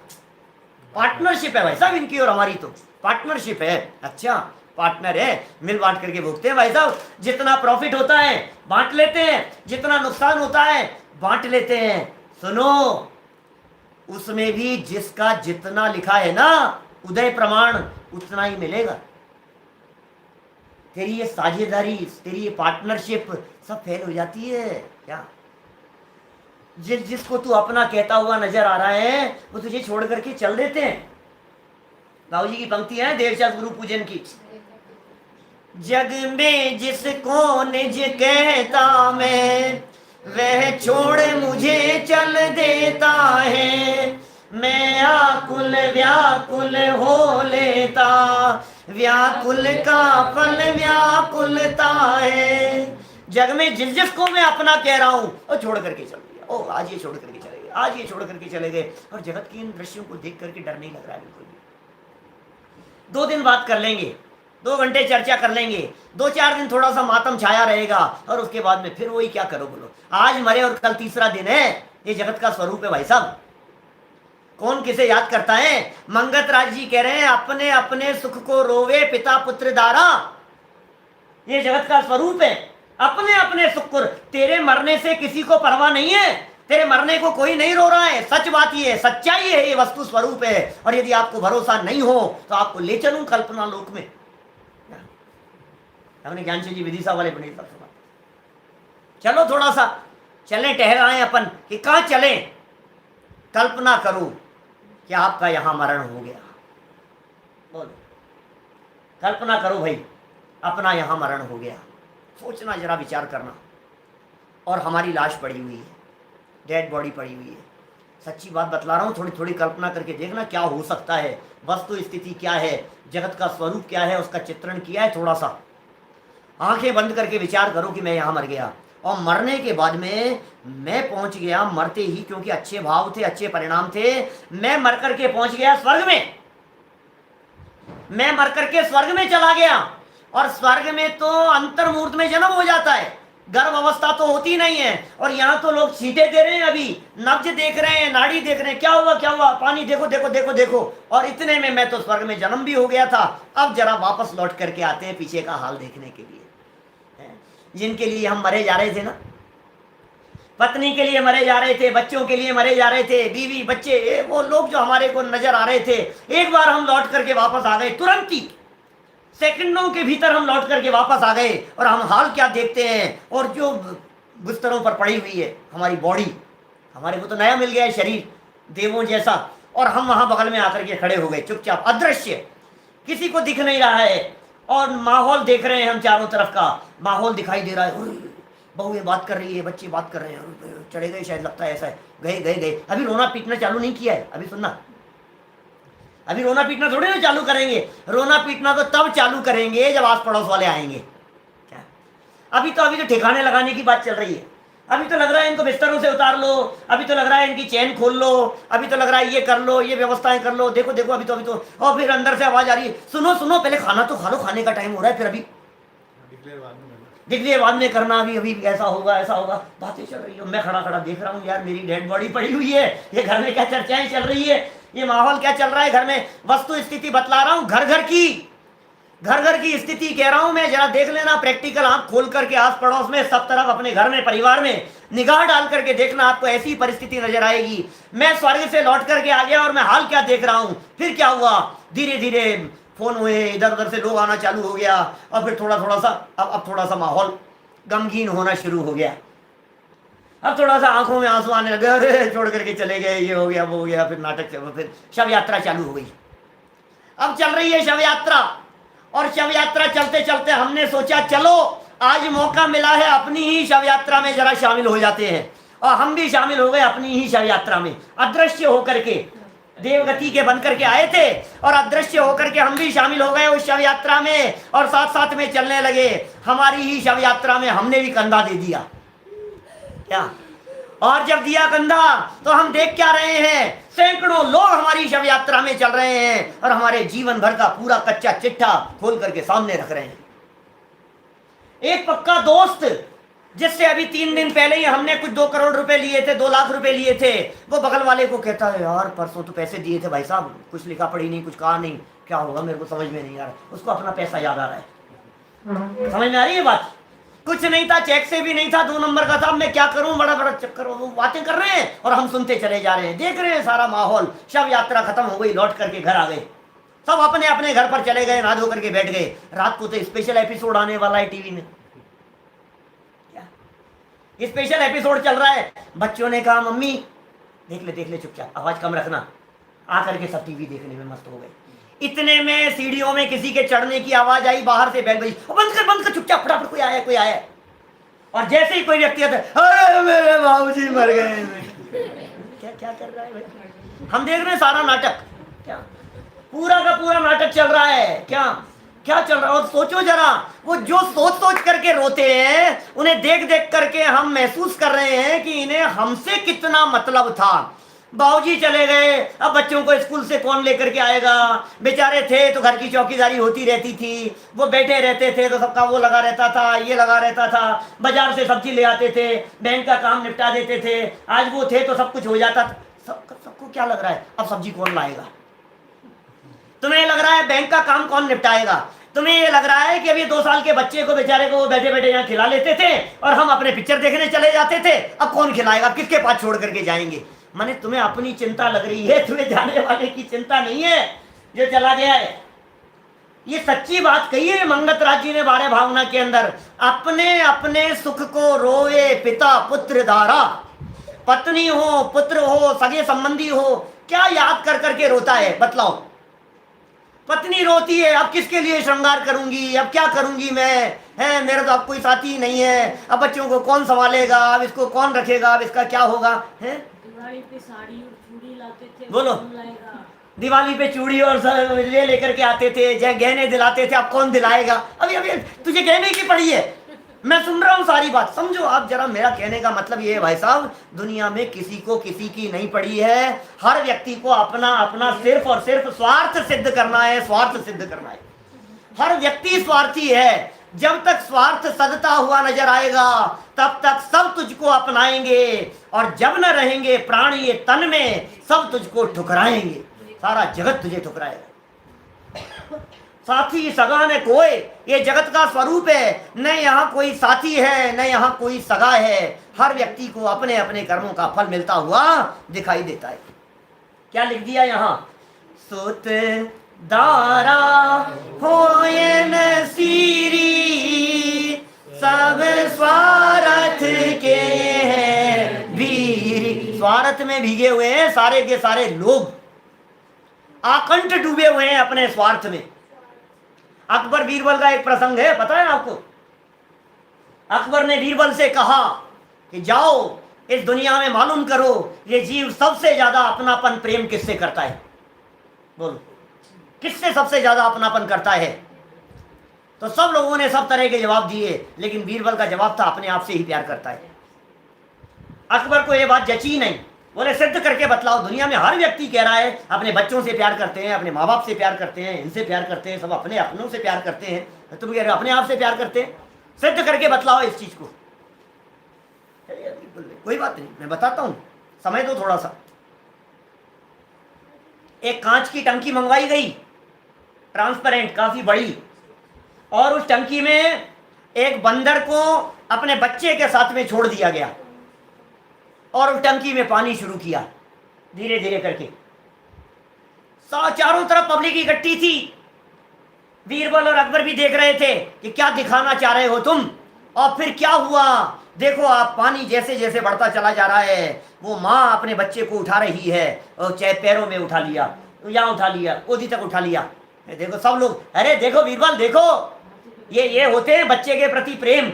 पार्टनरशिप है भाई साहब इनकी और हमारी, तो पार्टनरशिप है। अच्छा, पार्टनर है, मिल बांट करके भोगते हैं भाई साहब। जितना प्रॉफिट होता है बांट लेते हैं, जितना नुकसान होता है बांट लेते हैं। सुनो, उसमें भी जिसका जितना लिखा है ना उदय प्रमाण, उतना ही मिलेगा। तेरी ये साझेदारी, तेरी ये पार्टनरशिप सब फेल हो जाती है क्या? जिसको तू अपना कहता हुआ नजर आ रहा है वो तुझे छोड़ करके चल देते हैं। बाबूजी की पंक्ति है देवशास्त्र गुरु पूजन की, जग में जिसको निज कहता मैं, वह छोड़ मुझे चल देता है। मैं आकुल व्याकुल हो लेता, व्याकुल का फल व्याकुलता है। जग में जिसको मैं अपना कह रहा हूं वो छोड़ करके चल दिया, ओ आज ये छोड़ करके चले गए, आज ये छोड़ करके चले गए। और जगत की इन दृश्यों को देख करके डर नहीं लग रहा है बिल्कुल भी। 2 दिन बात कर लेंगे, 2 घंटे चर्चा कर लेंगे, 2-4 दिन थोड़ा सा मातम छाया रहेगा, और उसके बाद में फिर वही क्या करो बोलो। आज मरे और कल तीसरा दिन है, ये जगत का स्वरूप है भाई साहब। कौन किसे याद करता है? मंगत राज जी कह रहे हैं अपने अपने सुख को रोवे पिता पुत्र दारा। ये जगत का स्वरूप है, अपने अपने सुख को। तेरे मरने से किसी को परवाह नहीं है, तेरे मरने को कोई नहीं रो रहा है। सच बात ये है, सच्चाई है, ये वस्तु स्वरूप है। और यदि आपको भरोसा नहीं हो तो आपको ले चलूं कल्पना लोक में। हमने ज्ञानचंद जी विदिशा वाले पंडित साहब से बात, चलो थोड़ा सा चलें, ठहराएं अपन कि कहां चलें। कल्पना करो कि आपका यहां मरण हो गया, बोलो कल्पना करो भाई, अपना यहां मरण हो गया। सोचना, जरा विचार करना। और हमारी लाश पड़ी हुई है, डेड बॉडी पड़ी हुई है। सच्ची बात बतला रहा हूँ, थोड़ी थोड़ी कल्पना करके देखना क्या हो सकता है, वस्तु स्थिति क्या है, जगत का स्वरूप क्या है, उसका चित्रण किया है। थोड़ा सा आंखें बंद करके विचार करो कि मैं यहाँ मर गया और मरने के बाद में मैं पहुंच गया मरते ही, क्योंकि अच्छे भाव थे, अच्छे परिणाम थे, मैं मर करके पहुंच गया स्वर्ग में। मैं मर करके स्वर्ग में चला गया। और स्वर्ग में तो अंतर्मूर्त में जन्म हो जाता है, गर्भ अवस्था तो होती नहीं है। और यहाँ तो लोग छींटे दे रहे हैं, अभी नब्ज देख रहे हैं, नाड़ी देख रहे हैं, क्या हुआ क्या हुआ, पानी देखो देखो देखो देखो। और इतने में मैं तो स्वर्ग में जन्म भी हो गया था। अब जरा वापस लौट करके आते हैं पीछे का हाल देखने के लिए। जिनके लिए हम मरे जा रहे थे ना, पत्नी के लिए मरे जा रहे थे, बच्चों के लिए मरे जा रहे थे, बीवी बच्चे, वो लोग जो हमारे को नजर आ रहे थे, एक बार हम लौट करके वापस आ गए, तुरंत ही सेकंडों के भीतर हम लौट करके वापस आ गए। और हम हाल क्या देखते हैं, और जो बिस्तरों पर पड़ी हुई है हमारी बॉडी, हमारे को तो नया मिल गया है शरीर देवों जैसा, और हम वहां बगल में आकर के खड़े हो गए चुपचाप, अदृश्य, किसी को दिख नहीं रहा है। और माहौल देख रहे हैं हम, चारों तरफ का माहौल दिखाई दे रहा है। बहू ये बात कर रही है, बच्चे बात कर रहे हैं, चढ़े गए शायद, लगता है ऐसा है, गए गए गए। अभी रोना पीटना चालू नहीं किया है, अभी सुनना, अभी रोना पीटना थोड़ी ना चालू करेंगे। रोना पीटना तो तब चालू करेंगे जब आस पड़ोस वाले आएंगे। क्या अभी तो ठिकाने लगाने की बात चल रही है। अभी तो लग रहा है इनको बिस्तरों से उतार लो, अभी तो लग रहा है इनकी चैन खोल लो, अभी तो लग रहा है ये कर लो, ये व्यवस्थाएं कर लो, देखो देखो अभी तो। और फिर अंदर से आवाज आ रही है, सुनो सुनो पहले खाना तो खा लो, खाने का टाइम हो रहा है, फिर अभी डिक्लेयर बाद में करना, अभी अभी ऐसा होगा ऐसा होगा। बातें चल रही है, मैं खड़ा खड़ा देख रहा हूँ, यार मेरी डेड बॉडी पड़ी हुई है, ये घर में क्या चर्चाएं चल रही है, ये माहौल क्या चल रहा है घर में। वस्तु स्थिति बतला रहा हूँ, घर घर की स्थिति कह रहा हूं मैं। जरा देख लेना, प्रैक्टिकल आंख खोल करके आस पड़ोस में, सब तरफ, अपने घर में, परिवार में निगाह डाल करके देखना, आपको ऐसी परिस्थिति नजर आएगी। मैं स्वर्ग से लौट करके आ गया और मैं हाल क्या देख रहा हूं। फिर क्या हुआ, धीरे धीरे फोन हुए, इधर उधर से लोग आना चालू हो गया, और फिर थोड़ा थोड़ा सा अब थोड़ा सा माहौल गमगीन होना शुरू हो गया। अब थोड़ा सा आंखों में आंसू आने लगे, अरे छोड़ करके चले गए, ये हो गया वो हो गया। फिर नाटक, फिर शव यात्रा चालू हो गई। अब चल रही है शव यात्रा, और शव यात्रा चलते चलते हमने सोचा चलो आज मौका मिला है, अपनी ही शव यात्रा में जरा शामिल हो जाते हैं। और हम भी शामिल हो गए अपनी ही शव यात्रा में, अदृश्य होकर के, देवगति के बन करके आए थे और अदृश्य होकर के हम भी शामिल हो गए उस शव यात्रा में, और साथ साथ में चलने लगे। हमारी ही शव यात्रा में हमने भी कंधा दे दिया क्या। और जब दिया कंधा तो हम देख क्या रहे हैं, सैकड़ों लोग हमारी शव यात्रा में चल रहे हैं और हमारे जीवन भर का पूरा कच्चा चिट्ठा खोल करके सामने रख रहे हैं। एक पक्का दोस्त जिससे अभी 3 दिन पहले ही हमने कुछ 2 करोड़ रुपए लिए थे, 2 लाख रुपए लिए थे, वो बगल वाले को कहता है, यार परसों तो पैसे दिए थे भाई साहब, कुछ लिखा पढ़ी नहीं, कुछ कहा नहीं, क्या होगा मेरे को समझ में नहीं आ रहा। उसको अपना पैसा याद आ रहा है। समझ में आ रही है बात। कुछ नहीं था, चेक से भी नहीं था, 2 नंबर का था, मैं क्या करूं, बड़ा बड़ा चक्कर। वो बातें कर रहे हैं और हम सुनते चले जा रहे हैं, देख रहे हैं सारा माहौल। शव यात्रा खत्म हो गई, लौट करके घर आ गए, सब अपने अपने घर पर चले गए, नहा धो करके बैठ गए। रात को तो स्पेशल एपिसोड आने वाला है टीवी में, क्या स्पेशल एपिसोड चल रहा है। बच्चों ने कहा मम्मी देख ले चुपचाप, आवाज कम रखना। आकर के सब टीवी देखने में मस्त हो गए। इतने में सीढ़ियों में किसी के चढ़ने की आवाज आई, बाहर से बैल बजी, बंद कर चुपचाप, फटाफट कोई आया। और जैसे ही कोई व्यक्ति आता है, अरे मेरे बाबूजी मर गए। क्या कर रहा है भाई, हम देख रहे हैं सारा नाटक, क्या पूरा का पूरा नाटक चल रहा है, क्या चल रहा है। और सोचो जरा, वो जो सोच करके रोते हैं, उन्हें देख देख करके हम महसूस कर रहे हैं कि इन्हें हमसे कितना मतलब था। बाबूजी चले गए, अब बच्चों को स्कूल से कौन लेकर के आएगा। बेचारे थे तो घर की चौकीदारी होती रहती थी, वो बैठे रहते थे तो सबका वो लगा रहता था, ये लगा रहता था, बाजार से सब्जी ले आते थे, बैंक का काम निपटा देते थे। आज वो थे तो सब कुछ हो जाता था। सबको क्या लग रहा है, अब सब्जी कौन लाएगा, तुम्हें लग रहा है बैंक का काम कौन निपटाएगा, तुम्हें ये लग रहा है कि अभी 2 साल के बच्चे को बेचारे को वो बैठे बैठे यहाँ खिला लेते थे और हम अपने पिक्चर देखने चले जाते थे, अब कौन खिलाएगा, किसके पास छोड़ करके जाएंगे। माने तुम्हें अपनी चिंता लग रही है, तुम्हें जाने वाले की चिंता नहीं है जो चला गया है। ये सच्ची बात कही है मंगतराज जी ने 12 भावना के अंदर। अपने अपने सुख को रोए पिता पुत्र दारा, पत्नी हो पुत्र हो सगे संबंधी हो, क्या याद कर करके रोता है बतलाओ। पत्नी रोती है, अब किसके लिए श्रृंगार करूंगी, अब क्या करूंगी मैं, है मेरा तो अब कोई साथी नहीं है, अब बच्चों को कौन संभालेगा, अब इसको कौन रखेगा, अब इसका क्या होगा। है दिवाली पे साड़ी और चूड़ी लाते थे, बोलो। कौन लाएगा? दिवाली पे चूड़ी और ये लेकर के आते थे, गहने दिलाते थे, अब कौन दिलाएगा। अभी अभी तुझे गहने की पड़ी है, मैं सुन रहा हूँ सारी बात, समझो आप जरा। मेरा कहने का मतलब ये है भाई साहब, दुनिया में किसी को किसी की नहीं पड़ी है। हर व्यक्ति को अपना अपना सिर्फ और सिर्फ स्वार्थ सिद्ध करना है, स्वार्थ सिद्ध करना है। हर व्यक्ति स्वार्थी है। जब तक स्वार्थ सदता हुआ नजर आएगा तब तक सब तुझको अपनाएंगे, और जब न रहेंगे प्राण ये तन में सब तुझको ठुकराएंगे, सारा जगत तुझे ठुकराएगा। साथी सगा ने कोई, ये जगत का स्वरूप है, न यहाँ कोई साथी है न यहाँ कोई सगा है। हर व्यक्ति को अपने अपने कर्मों का फल मिलता हुआ दिखाई देता है। क्या लिख दिया यहाँ, सुत दारा होए न सीरी, सब स्वार्थ के हैं वीर। स्वार्थ में भीगे हुए हैं सारे के सारे लोग, आकंठ डूबे हुए हैं अपने स्वार्थ में। अकबर बीरबल का एक प्रसंग है, पता है आपको। अकबर ने बीरबल से कहा कि जाओ इस दुनिया में मालूम करो ये जीव सबसे ज्यादा अपनापन प्रेम किससे करता है, बोलो किससे सबसे ज्यादा अपनापन करता है। तो सब लोगों ने सब तरह के जवाब दिए, लेकिन बीरबल का जवाब था अपने आप से ही प्यार करता है। अकबर को यह बात जची नहीं, बोले सिद्ध करके बतलाओ। दुनिया में हर व्यक्ति कह रहा है अपने बच्चों से प्यार करते हैं, अपने माँ बाप से प्यार करते हैं, इनसे प्यार करते हैं, सब अपने अपनों से प्यार करते हैं, तुम कह रहे हो अपने आप से प्यार करते हैं। सिद्ध करके बतलाओ इस चीज को। कोई बात नहीं, मैं बताता हूं, समय दो थोड़ा सा। एक कांच की टंकी मंगवाई गई, ट्रांसपेरेंट, काफी बड़ी, और उस टंकी में एक बंदर को अपने बच्चे के साथ में छोड़ दिया गया, और उस टंकी में पानी शुरू किया धीरे धीरे करके। चारों तरफ पब्लिक इकट्ठी थी। बीरबल और अकबर भी देख रहे थे कि क्या दिखाना चाह रहे हो तुम। और फिर क्या हुआ, देखो आप, पानी जैसे जैसे बढ़ता चला जा रहा है, वो माँ अपने बच्चे को उठा रही है, और चाहे पैरों में उठा लिया, यहाँ उठा लिया, गोदी तक उठा लिया। देखो सब लोग, अरे देखो बीरबल देखो, ये होते हैं बच्चे के प्रति प्रेम,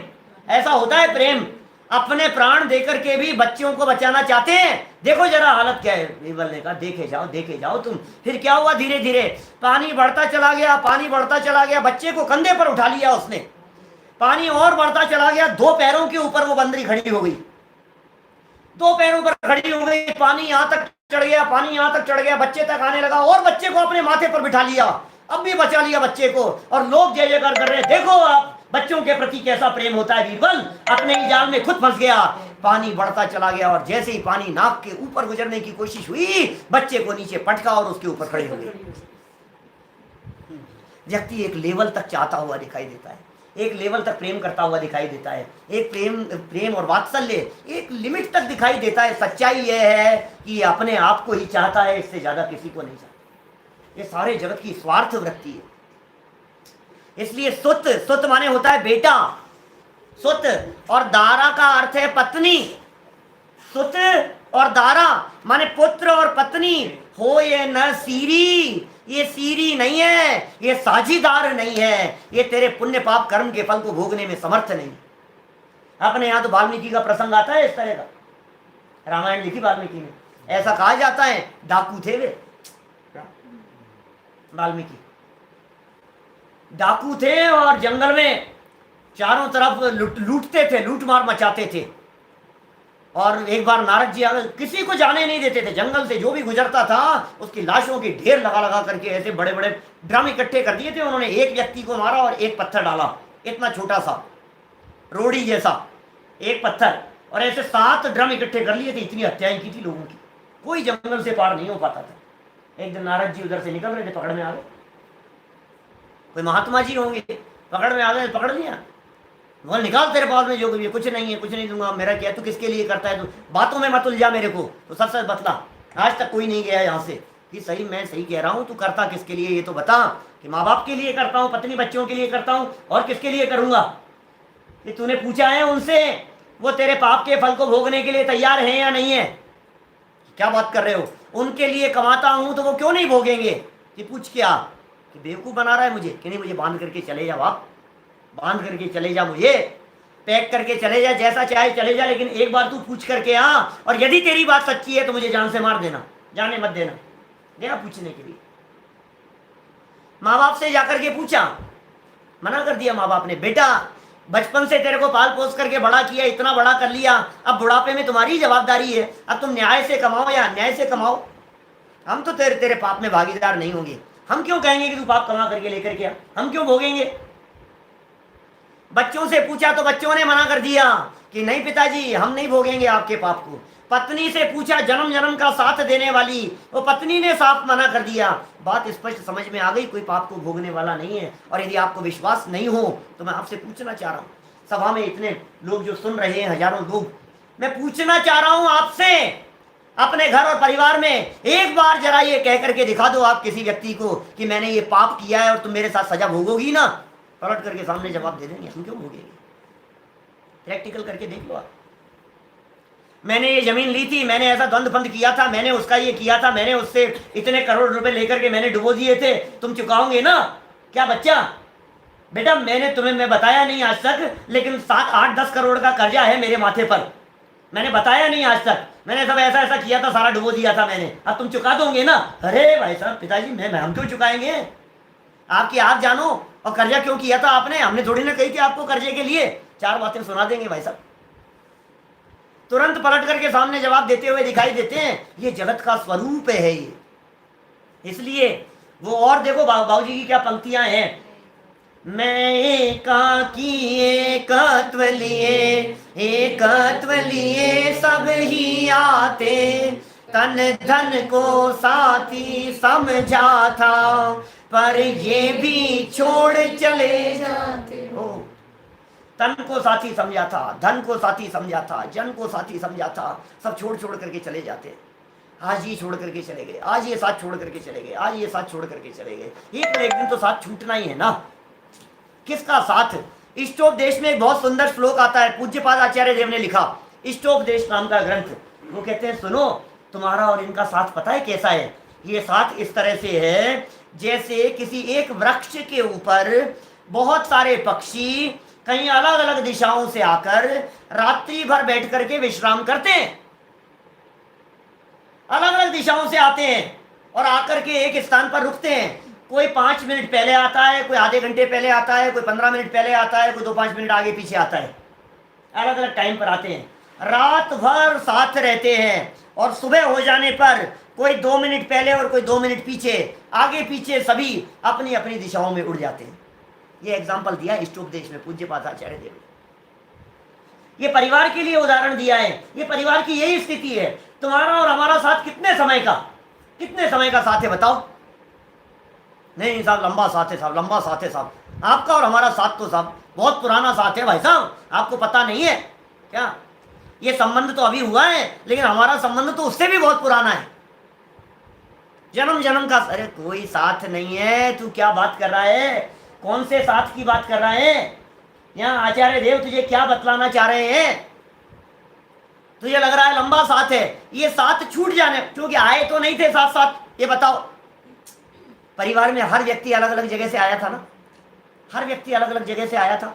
ऐसा होता है प्रेम। अपने प्राण देकर के भी बच्चों को बचाना चाहते हैं। देखो जरा हालत क्या है। बीरबल ने कहा देखे जाओ तुम। फिर क्या हुआ, धीरे धीरे पानी बढ़ता चला गया, पानी बढ़ता चला गया, बच्चे को कंधे पर उठा लिया उसने, पानी और बढ़ता चला गया, 2 पैरों के ऊपर वो बंदरी खड़ी हो गई, 2 पैरों पर खड़ी हो गई, पानी यहाँ तक चढ़ गया, पानी यहाँ तक चढ़ गया, बच्चे तक आने लगा, और बच्चे को अपने माथे पर बिठा लिया, अब भी बचा लिया बच्चे को, और लोग जय जयकार कर रहे हैं। देखो आप बच्चों के प्रति कैसा प्रेम होता है। बीरबल अपने ही जाल में खुद फंस गया। पानी बढ़ता चला गया, और जैसे ही पानी नाक के ऊपर गुजरने की कोशिश हुई, बच्चे को नीचे पटका और उसके ऊपर खड़े हो गए। व्यक्ति एक लेवल तक चाहता हुआ दिखाई देता है, एक लेवल तक प्रेम करता हुआ दिखाई देता है, एक प्रेम और वात्सल्य एक लिमिट तक दिखाई देता है। सच्चाई यह है कि अपने आप को ही चाहता है, इससे ज्यादा किसी को नहीं चाहता। ये सारे जगत की स्वार्थ वृत्ति है। इसलिए सुत माने होता है बेटा, सुत, और दारा का अर्थ है पत्नी। सुत और दारा माने पुत्र और पत्नी। हो ये न सीरी, ये सीरी नहीं है, ये साझीदार नहीं है, ये तेरे पुण्य पाप कर्म के फल को भोगने में समर्थ नहीं। अपने यहाँ तो वाल्मीकि का प्रसंग आता है इस तरह का, रामायण लिखी वाल्मीकि ने। ऐसा कहा जाता है डाकू थे वे, वाल्मीकि डाकू थे, और जंगल में चारों तरफ लूटते थे, लूट मार मचाते थे। और एक बार नारद जी अगर किसी को जाने नहीं देते थे, जंगल से जो भी गुजरता था उसकी लाशों की ढेर लगा लगा करके ऐसे बड़े बड़े ड्रम इकट्ठे कर दिए थे उन्होंने। एक व्यक्ति को मारा और एक पत्थर डाला, इतना छोटा सा रोड़ी जैसा एक पत्थर, और ऐसे 7 ड्रम इकट्ठे कर लिए थे। इतनी हत्याएं की थी लोगों की, कोई जंगल से पार नहीं हो पाता था। एक दिन नारद जी उधर से निकल रहे थे, पकड़ में आ गए। कोई महात्मा जी होंगे, पकड़ में आ गए, पकड़ लिया। बोल निकाल तेरे पास में जो भी है, कुछ नहीं है, कुछ नहीं दूंगा, मेरा क्या, तू किसके लिए करता है, तू बातों में मत उलझा मेरे को, तो सच सच बतला। आज तक कोई नहीं गया यहाँ से कि सही मैं सही कह रहा हूँ, तू करता किसके लिए ये तो बता। कि माँ बाप के लिए करता हूँ, पत्नी बच्चों के लिए करता हूँ, और किसके लिए करूंगा। कि तूने पूछा है उनसे, वो तेरे पाप के फल को भोगने के लिए तैयार है या नहीं है। क्या बात कर रहे हो, उनके लिए कमाता हूं तो वो क्यों नहीं भोगेंगे। कि पूछ क्या, कि बेवकूफ बना रहा है मुझे, कि नहीं मुझे बांध करके चले जा बाप, बांध करके चले जा, मुझे पैक करके चले जा, जैसा चाहे चले जा, लेकिन एक बार तू पूछ करके आ, और यदि तेरी बात सच्ची है तो मुझे जान से मार देना, जाने मत देना। गया पूछने के लिए, माँ बाप से जाकर के पूछा, मना कर दिया माँ बाप ने, बेटा बचपन से तेरे को पाल पोस करके बड़ा किया, इतना बड़ा कर लिया, अब बुढ़ापे में तुम्हारी जवाबदारी है, अब तुम न्याय से कमाओ या अन्याय से कमाओ, हम तो तेरे पाप में भागीदार नहीं होंगे। हम क्यों कहेंगे कि तू पाप कमा करके लेकर के आ, हम क्यों भोगेंगे। बच्चों से पूछा तो बच्चों ने मना कर दिया कि नहीं पिताजी, हम नहीं भोगेंगे आपके पाप को। पत्नी से पूछा, जन्म जन्म का साथ देने वाली, वो पत्नी ने साफ मना कर दिया। बात स्पष्ट समझ में आ गई, कोई पाप को भोगने वाला नहीं है। और यदि आपको विश्वास नहीं हो तो मैं आपसे पूछना चाह रहा हूँ, सभा में इतने लोग जो सुन रहे हैं, हजारों लोग, मैं पूछना चाह रहा हूँ आपसे, अपने घर और परिवार में एक बार जरा ये कह करके दिखा दो आप किसी व्यक्ति को कि मैंने ये पाप किया है और तुम मेरे साथ सजा भोगोगी ना। पलट करके सामने जवाब दे देंगे, हम क्यों भोगेंगे। प्रैक्टिकल करके देख लो आप। मैंने ये जमीन ली थी, मैंने ऐसा द्वंद फंद किया था, मैंने उसका ये किया था, मैंने उससे इतने करोड़ रुपए लेकर के मैंने डुबो दिए थे, तुम चुकाओगे ना। क्या बच्चा, बेटा मैंने तुम्हें मैं बताया नहीं आज तक, लेकिन 7-8-10 करोड़ का कर्जा है मेरे माथे पर, मैंने बताया नहीं आज तक, मैंने सब ऐसा ऐसा किया था, सारा डुबो दिया था मैंने, अब तुम चुका दोगे ना। अरे भाई साहब, पिताजी हम क्यों चुकाएंगे, आपकी आप जानो। और कर्जा क्यों किया था आपने, हमने थोड़ी ना कही थी आपको कर्जे के लिए। 4 बातें सुना देंगे भाई साहब, तुरंत पलट करके सामने जवाब देते हुए दिखाई देते हैं। ये जगत का स्वरूप है ये, इसलिए वो। और देखो बाबूजी की क्या पंक्तियां हैं, मैं एकाकी एकत्व लिए सब ही आते, तन धन को साथी समझा था, पर ये भी छोड़ चले जाते हो। तन को साथी समझा था, धन को साथी समझा था, जन को साथी समझा था, सब छोड़ छोड़ करके चले जाते। आज ये छोड़ करके चले गए, आज ये साथ छोड़ करके चले गए, आज ये साथ छोड़ करके चले गए। एक दिन तो साथ छूटना ही है ना। किसका साथ। इष्टोपदेश में एक बहुत सुंदर श्लोक आता है, पूज्यपाद आचार्य देव ने लिखा, इष्टोपदेश नाम का ग्रंथ। वो कहते हैं, सुनो तुम्हारा और इनका साथ पता है कैसा है। ये साथ इस तरह से है जैसे किसी एक वृक्ष के ऊपर बहुत सारे पक्षी कहीं अलग अलग दिशाओं से आकर रात्रि भर बैठ करके विश्राम करते हैं। अलग अलग दिशाओं से आते हैं और आकर के एक स्थान पर रुकते हैं। कोई 5 मिनट पहले आता है, कोई आधे घंटे पहले आता है, कोई 15 मिनट पहले आता है, कोई 2-5 मिनट आगे पीछे आता है। अलग अलग टाइम पर आते हैं, रात भर साथ रहते हैं, और सुबह हो जाने पर कोई 2 मिनट पहले और कोई 2 मिनट पीछे, आगे पीछे सभी अपनी अपनी दिशाओं में उड़ जाते हैं। ये एग्जाम्पल दिया इष्टोपदेश में पूज्यपाद आचार्य देव ने। ये परिवार के लिए उदाहरण दिया है। ये परिवार की यही स्थिति है। तुम्हारा और हमारा साथ कितने समय का साथ है बताओ। नहीं साहब, लंबा साथ है साहब, लंबा साथ है साहब। आपका और हमारा साथ तो साहब बहुत पुराना साथ है भाई साहब, आपको पता नहीं है क्या। ये संबंध तो अभी हुआ है, लेकिन हमारा संबंध तो उससे भी बहुत पुराना है, जन्म जन्म का। अरे कोई साथ नहीं है, तू क्या बात कर रहा है, कौन से साथ की बात कर रहा है। यहाँ आचार्य देव तुझे क्या बतलाना चाह रहे हैं। तुझे लग रहा है लंबा साथ है, ये साथ छूट जाने, क्योंकि आए तो नहीं थे साथ साथ। ये बताओ, परिवार में हर व्यक्ति अलग अलग जगह से आया था ना, हर व्यक्ति अलग अलग जगह से आया था।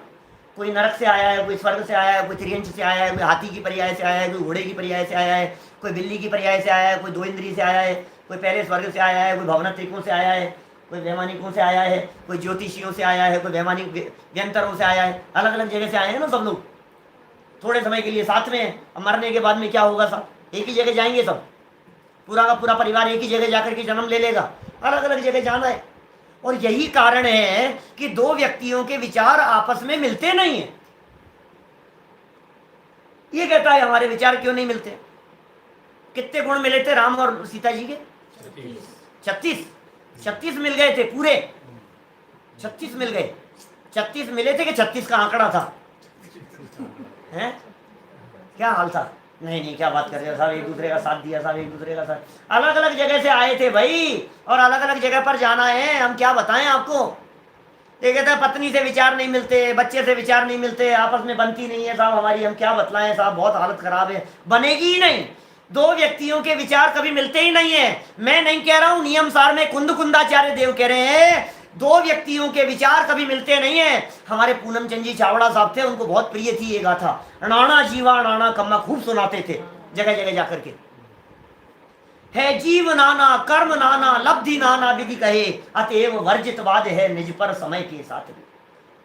कोई नरक से आया है, कोई स्वर्ग से आया है, कोई त्रियंश से आया है, कोई हाथी की पर्याय से आया है, कोई घोड़े की पर्याय से आया है, कोई बिल्ली की पर्याय से आया है, कोई 2 इंद्रिय से आया है, कोई पहले स्वर्ग से आया है, कोई भवनत्रिकों से आया है, कोई वैमानिकों से आया है, कोई ज्योतिषियों से आया है, कोई वैमानिक व्यंतरों से आया है। अलग अलग जगह से आए हैं ना सब लोग, थोड़े समय के लिए साथ में हैं। अब मरने के बाद में क्या होगा, सब एक ही जगह जाएंगे, सब पूरा का पूरा परिवार एक ही जगह जाकर के जन्म ले लेगा। अलग अलग जगह जाना है, और यही कारण है कि 2 व्यक्तियों के विचार आपस में मिलते नहीं है। ये कहता है हमारे विचार क्यों नहीं मिलते, कितने गुण मिले थे राम और सीता जी के? 36। 36 मिल गए थे पूरे, 36 मिल गए। 36 मिले थे कि 36 का आंकड़ा था? हैं? क्या हाल था? नहीं नहीं, क्या बात कर रहे हो साहब, एक दूसरे का साथ दिया साहब, एक दूसरे का साथ। अलग अलग जगह से आए थे भाई, और अलग अलग जगह पर जाना है, हम क्या बताएं आपको। ये कहता है पत्नी से विचार नहीं मिलते, बच्चे से विचार नहीं मिलते, आपस में बनती नहीं है साहब हमारी, हम क्या बतलाएं साहब, बहुत हालत खराब है। बनेगी ही नहीं, दो व्यक्तियों के विचार कभी मिलते ही नहीं है। मैं नहीं कह रहा हूं, नियम सार में कुंदाचार्य देव कह रहे हैं, दो व्यक्तियों के विचार कभी मिलते नहीं है। हमारे पूनम चंद जी चावड़ा साहब थे, उनको बहुत प्रिय थी ये गाथा, नाना जीवा नाना कम्मा, खूब सुनाते थे जगह जगह जाकर के। है जीव नाना कर्म नाना लब्धि नाना विधि कहे, अतएव वर्जितवाद है निज पर समय के साथ भी।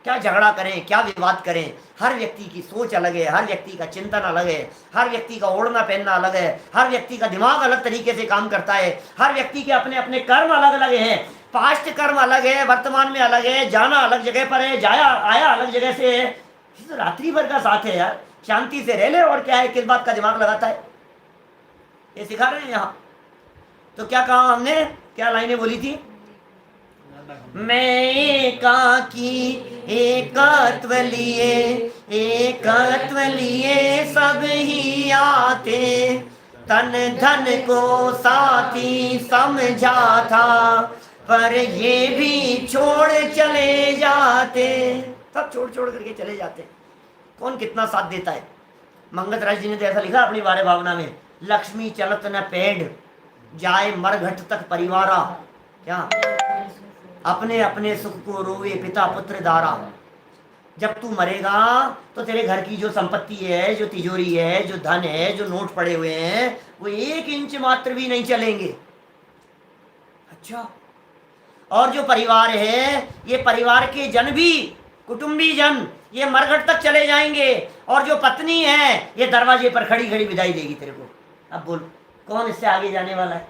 क्या झगड़ा करें, क्या विवाद करें, हर व्यक्ति की सोच अलग है, हर व्यक्ति का चिंतन अलग है, हर व्यक्ति का ओढ़ना पहनना अलग है, हर व्यक्ति का दिमाग अलग तरीके से काम करता है, हर व्यक्ति के अपने अपने कर्म अलग अलग हैं। पास्ट कर्म अलग है, वर्तमान में अलग है, जाना अलग जगह पर है, जाया आया अलग जगह से है। तो रात्रि भर का साथ है यार, शांति से रह ले, और क्या है, किस बात का दिमाग लगाता है, ये सिखा रहे हैं यहाँ। तो क्या कहा हमने, क्या लाइनें बोली थी? मैं एकाकी एकत्व लिए सब ही आते, तन धन को साथी समझा था, पर ये भी छोड़ चले जाते। सब छोड़ छोड़ करके चले जाते, कौन कितना साथ देता है। मंगत राज जी ने तो ऐसा लिखा अपनी वारे भावना में, लक्ष्मी चलत न पेड़ जाए मरघट तक परिवारा, क्या अपने अपने सुख को रोवे पिता पुत्र दारा। जब तू मरेगा तो तेरे घर की जो संपत्ति है, जो तिजोरी है, जो धन है, जो नोट पड़े हुए हैं, वो 1 इंच मात्र भी नहीं चलेंगे। अच्छा, और जो परिवार है, ये परिवार के जन भी, कुटुंबी जन, ये मरघट तक चले जाएंगे, और जो पत्नी है ये दरवाजे पर खड़ी खड़ी विदाई देगी तेरे को। अब बोल कौन इससे आगे जाने वाला है?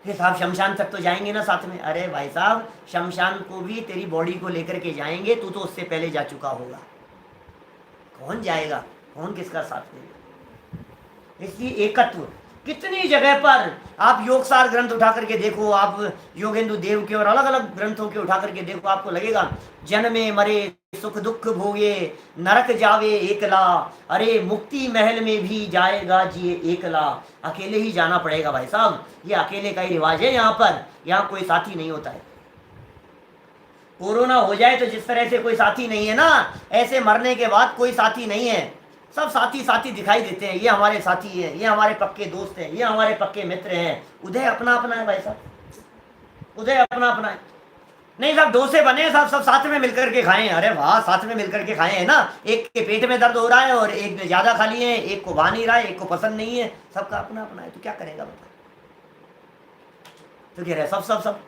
फिर साहब शमशान तक तो जाएंगे ना साथ में। अरे भाई साहब, शमशान को भी तेरी बॉडी को लेकर के जाएंगे, तू तो उससे पहले जा चुका होगा। कौन जाएगा, कौन किसका साथ देगा? इसलिए एकत्व कितनी जगह पर आप योगसार ग्रंथ उठा करके देखो, आप योगेंदु देव के और अलग अलग ग्रंथों के उठा करके देखो, आपको लगेगा जन्मे मरे सुख दुख भोगे, नरक जावे एकला, अरे मुक्ति महल में भी जाएगा जिए एकला। अकेले ही जाना पड़ेगा भाई साहब, ये अकेले का ही रिवाज है यहाँ पर, यहाँ कोई साथी नहीं होता है। कोरोना हो जाए तो जिस तरह से कोई साथी नहीं है ना, ऐसे मरने के बाद कोई साथी नहीं है। सब साथी साथी दिखाई देते हैं, ये हमारे साथी हैं, ये हमारे पक्के दोस्त हैं, ये हमारे पक्के मित्र हैं। उदय अपना अपना है भाई साहब, उदय अपना अपना है। नहीं साहब डोसे बने साहब, सब साथ में मिलकर के खाएं। अरे वाह, साथ में मिलकर के खाएं है ना। एक के पेट में दर्द हो रहा है और एक ने ज्यादा खा लिए हैं, एक को भा नहीं रहा है, एक को पसंद नहीं है, सबका अपना अपना है। तो क्या करेगा बता? तो कह रहे सब सब सब,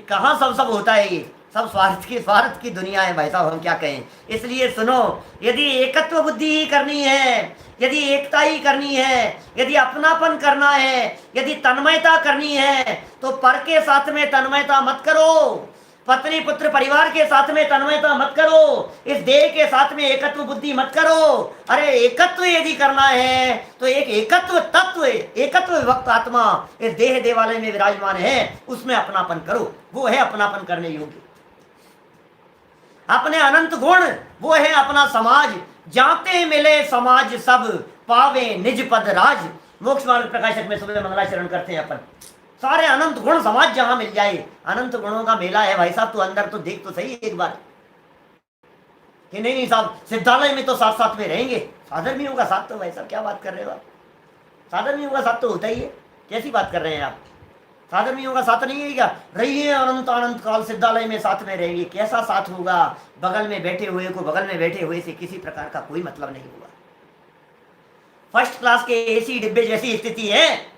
कहाँ सब सब होता है? ये सब स्वार्थ की दुनिया है भाई साहब, हम क्या कहें। इसलिए सुनो, यदि एकत्व बुद्धि ही करनी है, यदि एकता ही करनी है, यदि अपनापन करना है, यदि तन्मयता करनी है, तो पर के साथ में तन्मयता मत करो, पत्नी पुत्र परिवार के साथ में तन्मयता मत करो, इस देह के साथ में एकत्व बुद्धि मत करो। अरे एकत्व यदि करना है तो एक एकत्व तत्व, एकत्व विभक्त आत्मा इस देह देवालय में विराजमान है, उसमें अपनापन करो, वो है अपनापन करने योग्य। अपने अनंत गुण, वो है अपना समाज। जाते मिले समाज सब, पावे निज पद राज। मोक्ष मार्ग प्रकाशक में सुबह मंगलाचरण करते हैं अपन। सारे अनंत गुण समाज जहां मिल जाए, अनंत गुणों का मेला है भाई साहब। तू अंदर तो देख तो सही एक बार, कि नहीं साहब सिद्धालय में तो साथ साथ में रहेंगे। साधर्मियों का साथ तो भाई साहब क्या बात कर रहे हो आप? साधर्मियों का साथ तो होता ही है, कैसी बात कर रहे हैं आप? साधर्मियों का साथ नहीं है क्या? रहिए अनंत अनंत काल सिद्धालय में साथ में रहेंगे। कैसा साथ होगा? बगल में बैठे हुए को बगल में बैठे हुए से किसी प्रकार का कोई मतलब नहीं होगा। फर्स्ट क्लास के एसी डिब्बे जैसी स्थिति है,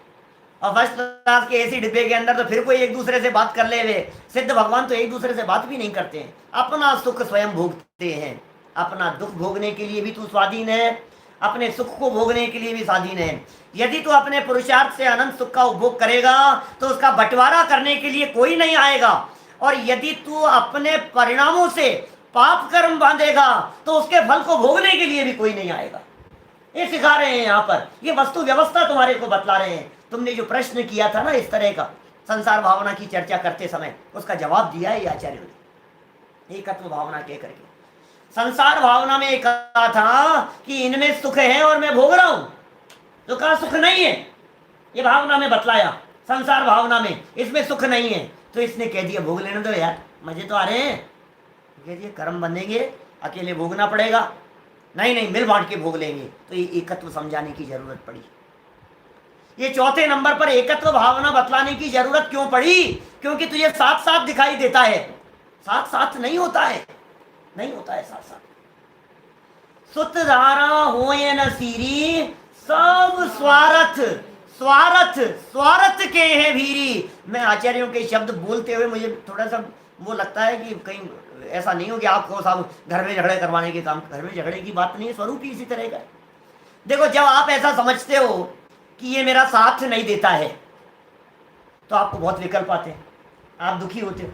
और फर्स्ट क्लास के एसी डिब्बे के अंदर तो फिर कोई एक दूसरे से बात कर ले वे। सिद्ध भगवान तो एक दूसरे से बात भी नहीं करते हैं, अपना सुख स्वयं भोगते हैं। अपना दुख भोगने के लिए भी तू स्वाधीन है, अपने सुख को भोगने के लिए भी स्वाधीन है। यदि तू अपने पुरुषार्थ से अनंत सुख का उपभोग करेगा तो उसका बंटवारा करने के लिए कोई नहीं आएगा, और यदि तू अपने परिणामों से पाप कर्म बांधेगा तो उसके फल को भोगने के लिए भी कोई नहीं आएगा। ये सिखा रहे हैं यहाँ पर, ये वस्तु व्यवस्था तुम्हारे को बतला रहे हैं। तुमने जो प्रश्न किया था ना इस तरह का संसार भावना की चर्चा करते समय, उसका जवाब दिया है आचार्यों ने एकत्व भावना कह करके। संसार भावना में कहा था कि इनमें सुख है और मैं भोग रहा हूं, तो कहा सुख नहीं है, ये भावना में बतलाया। संसार भावना में इसमें सुख नहीं है, तो इसने कह दिया भोग लेने दो यार, मजे तो आ रहे हैं। कह दिया कर्म बनेंगे, अकेले भोगना पड़ेगा, नहीं नहीं मिल बांट के भोग लेंगे। तो ये एकत्व समझाने की जरूरत पड़ी। ये चौथे नंबर पर एकत्व भावना बतलाने की जरूरत क्यों पड़ी? क्योंकि तुझे साथ साथ दिखाई देता है, साथ साथ नहीं होता है, नहीं होता है साथ साथ। सुत धारा हो ये न सीरी, सब स्वार्थ स्वार्थ स्वार्थ के हैं भीरी। मैं आचार्यों के शब्द बोलते हुए मुझे थोड़ा सा वो लगता है कि कहीं ऐसा नहीं हो कि आपको साहब घर में झगड़े करवाने के काम। घर में झगड़े की बात नहीं है, स्वरूप ही इसी तरह का है। देखो जब आप ऐसा समझते हो कि ये मेरा साथ नहीं देता है, तो आपको बहुत विकल्प आते हैं, आप दुखी होते हो।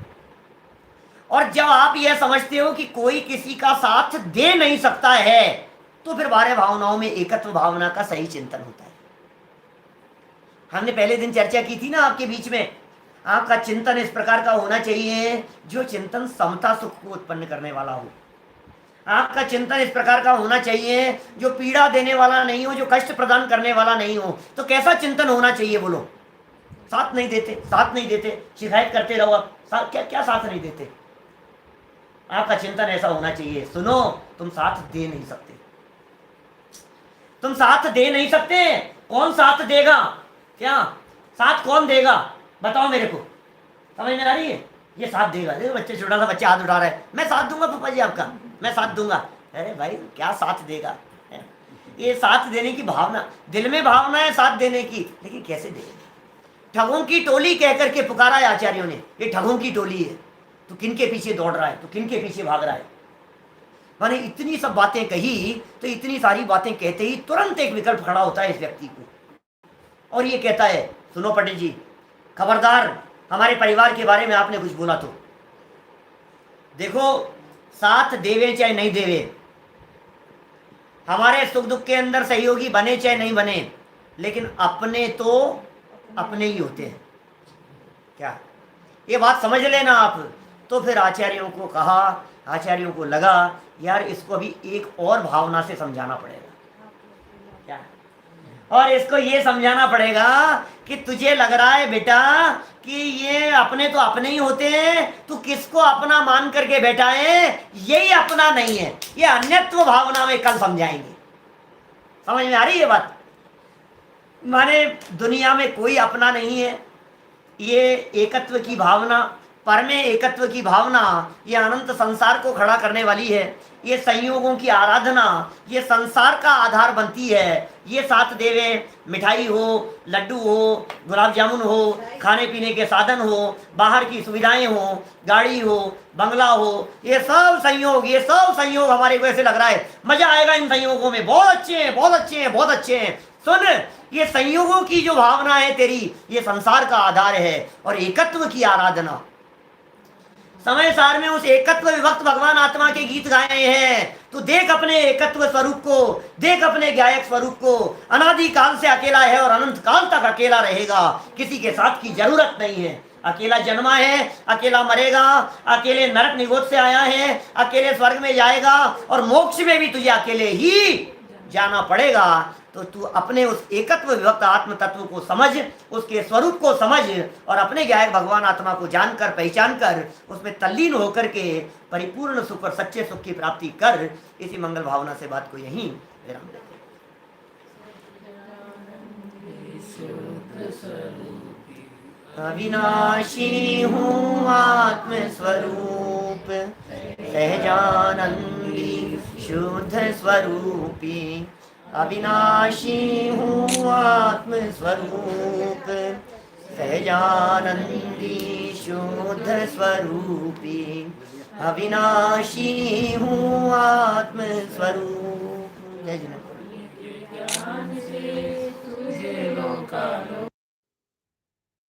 और जब आप यह समझते हो कि कोई किसी का साथ दे नहीं सकता है, तो फिर बारह भावनाओं में एकत्व भावना का सही चिंतन होता है। हमने पहले दिन चर्चा की थी ना आपके बीच में, आपका चिंतन इस प्रकार का होना चाहिए जो चिंतन समता सुख को उत्पन्न करने वाला हो। आपका चिंतन इस प्रकार का होना चाहिए जो पीड़ा देने वाला नहीं हो, जो कष्ट प्रदान करने वाला नहीं हो। तो कैसा चिंतन होना चाहिए बोलो? साथ नहीं देते, साथ नहीं देते, शिकायत करते रहो आप, क्या क्या साथ नहीं देते? आपका चिंतन ऐसा होना चाहिए, सुनो तुम साथ दे नहीं सकते, तुम साथ दे नहीं सकते। कौन साथ देगा? क्या साथ कौन देगा बताओ मेरे को, समझ में आ रही है? ये साथ देगा, देखो बच्चे, छोटा सा बच्चा हाथ उठा रहा है, मैं साथ दूंगा पापा जी आपका, मैं साथ दूंगा। अरे भाई क्या साथ देगा? ये साथ देने की भावना, दिल में भावना है साथ देने की, लेकिन कैसे देगा? ठगों की टोली कह करके पुकारा है आचार्यों ने, ये ठगों की टोली है, तो किन के पीछे दौड़ रहा है, तो किन के पीछे भाग रहा है? मैंने इतनी सब बातें कही, तो इतनी सारी बातें कहते ही तुरंत एक विकल्प खड़ा होता है इस व्यक्ति को, और ये कहता है सुनो पंडित जी, खबरदार हमारे परिवार के बारे में आपने कुछ बोला तो देखो, साथ देवे चाहे नहीं देवे, हमारे सुख दुख के अंदर सहयोगी बने चाहे नहीं बने, लेकिन अपने तो अपने ही होते हैं। क्या ये बात समझ लेना आप। तो फिर आचार्यों को कहा, आचार्यों को लगा यार इसको अभी एक और भावना से समझाना पड़ेगा। क्या? और इसको ये समझाना पड़ेगा कि तुझे लग रहा है बेटा कि ये अपने तो अपने ही होते हैं, तू किसको अपना मान करके बैठा है, यही अपना नहीं है, ये अन्यत्व भावना में कल समझाएंगे। समझ में आ रही है बात? माने दुनिया में कोई अपना नहीं है, ये एकत्व की भावना, परमे एकत्व की भावना, ये अनंत संसार को खड़ा करने वाली है। ये संयोगों की आराधना, ये संसार का आधार बनती है। ये साथ देवे, मिठाई हो, लड्डू हो, गुलाब जामुन हो, खाने पीने के साधन हो, बाहर की सुविधाएं हो, गाड़ी हो, बंगला हो, ये सब संयोग, ये सब संयोग हमारे को ऐसे लग रहा है मजा आएगा इन संयोगों में, बहुत अच्छे हैं, बहुत अच्छे हैं, बहुत अच्छे हैं। सुन, ये संयोगों की जो भावना है तेरी, ये संसार का आधार है। और एकत्व की आराधना, समय सार में उस एकत्व विभक्त भगवान आत्मा के गीत गाए हैं। तू देख अपने एकत्व स्वरूप को, देख अपने गायक स्वरूप को। अनादि काल से अकेला है और अनंत काल तक अकेला रहेगा, किसी के साथ की जरूरत नहीं है। अकेला जन्मा है, अकेला मरेगा, अकेले नरक निगोद से आया है, अकेले स्वर्ग में जाएगा, और मोक्ष में भी तुझे अकेले ही जाना पड़ेगा। तो तू अपने उस एकत्व विभक्त आत्म तत्व को समझ, उसके स्वरूप को समझ, और अपने गायक भगवान आत्मा को जानकर, पहचान कर, उसमें तल्लीन होकर के परिपूर्ण सुख और सच्चे सुख की प्राप्ति कर। इसी मंगल भावना से बात को यहीं विराम देते हैं। अविनाशी हूँ आत्म स्वरूप, सहजानंदी शुद्ध स्वरूपी। अविनाशी हूँ आत्म स्वरूप, सहजानंदी शुद्ध स्वरूपी। अविनाशी हूँ आत्म स्वरूप। जय जगन्नाथ।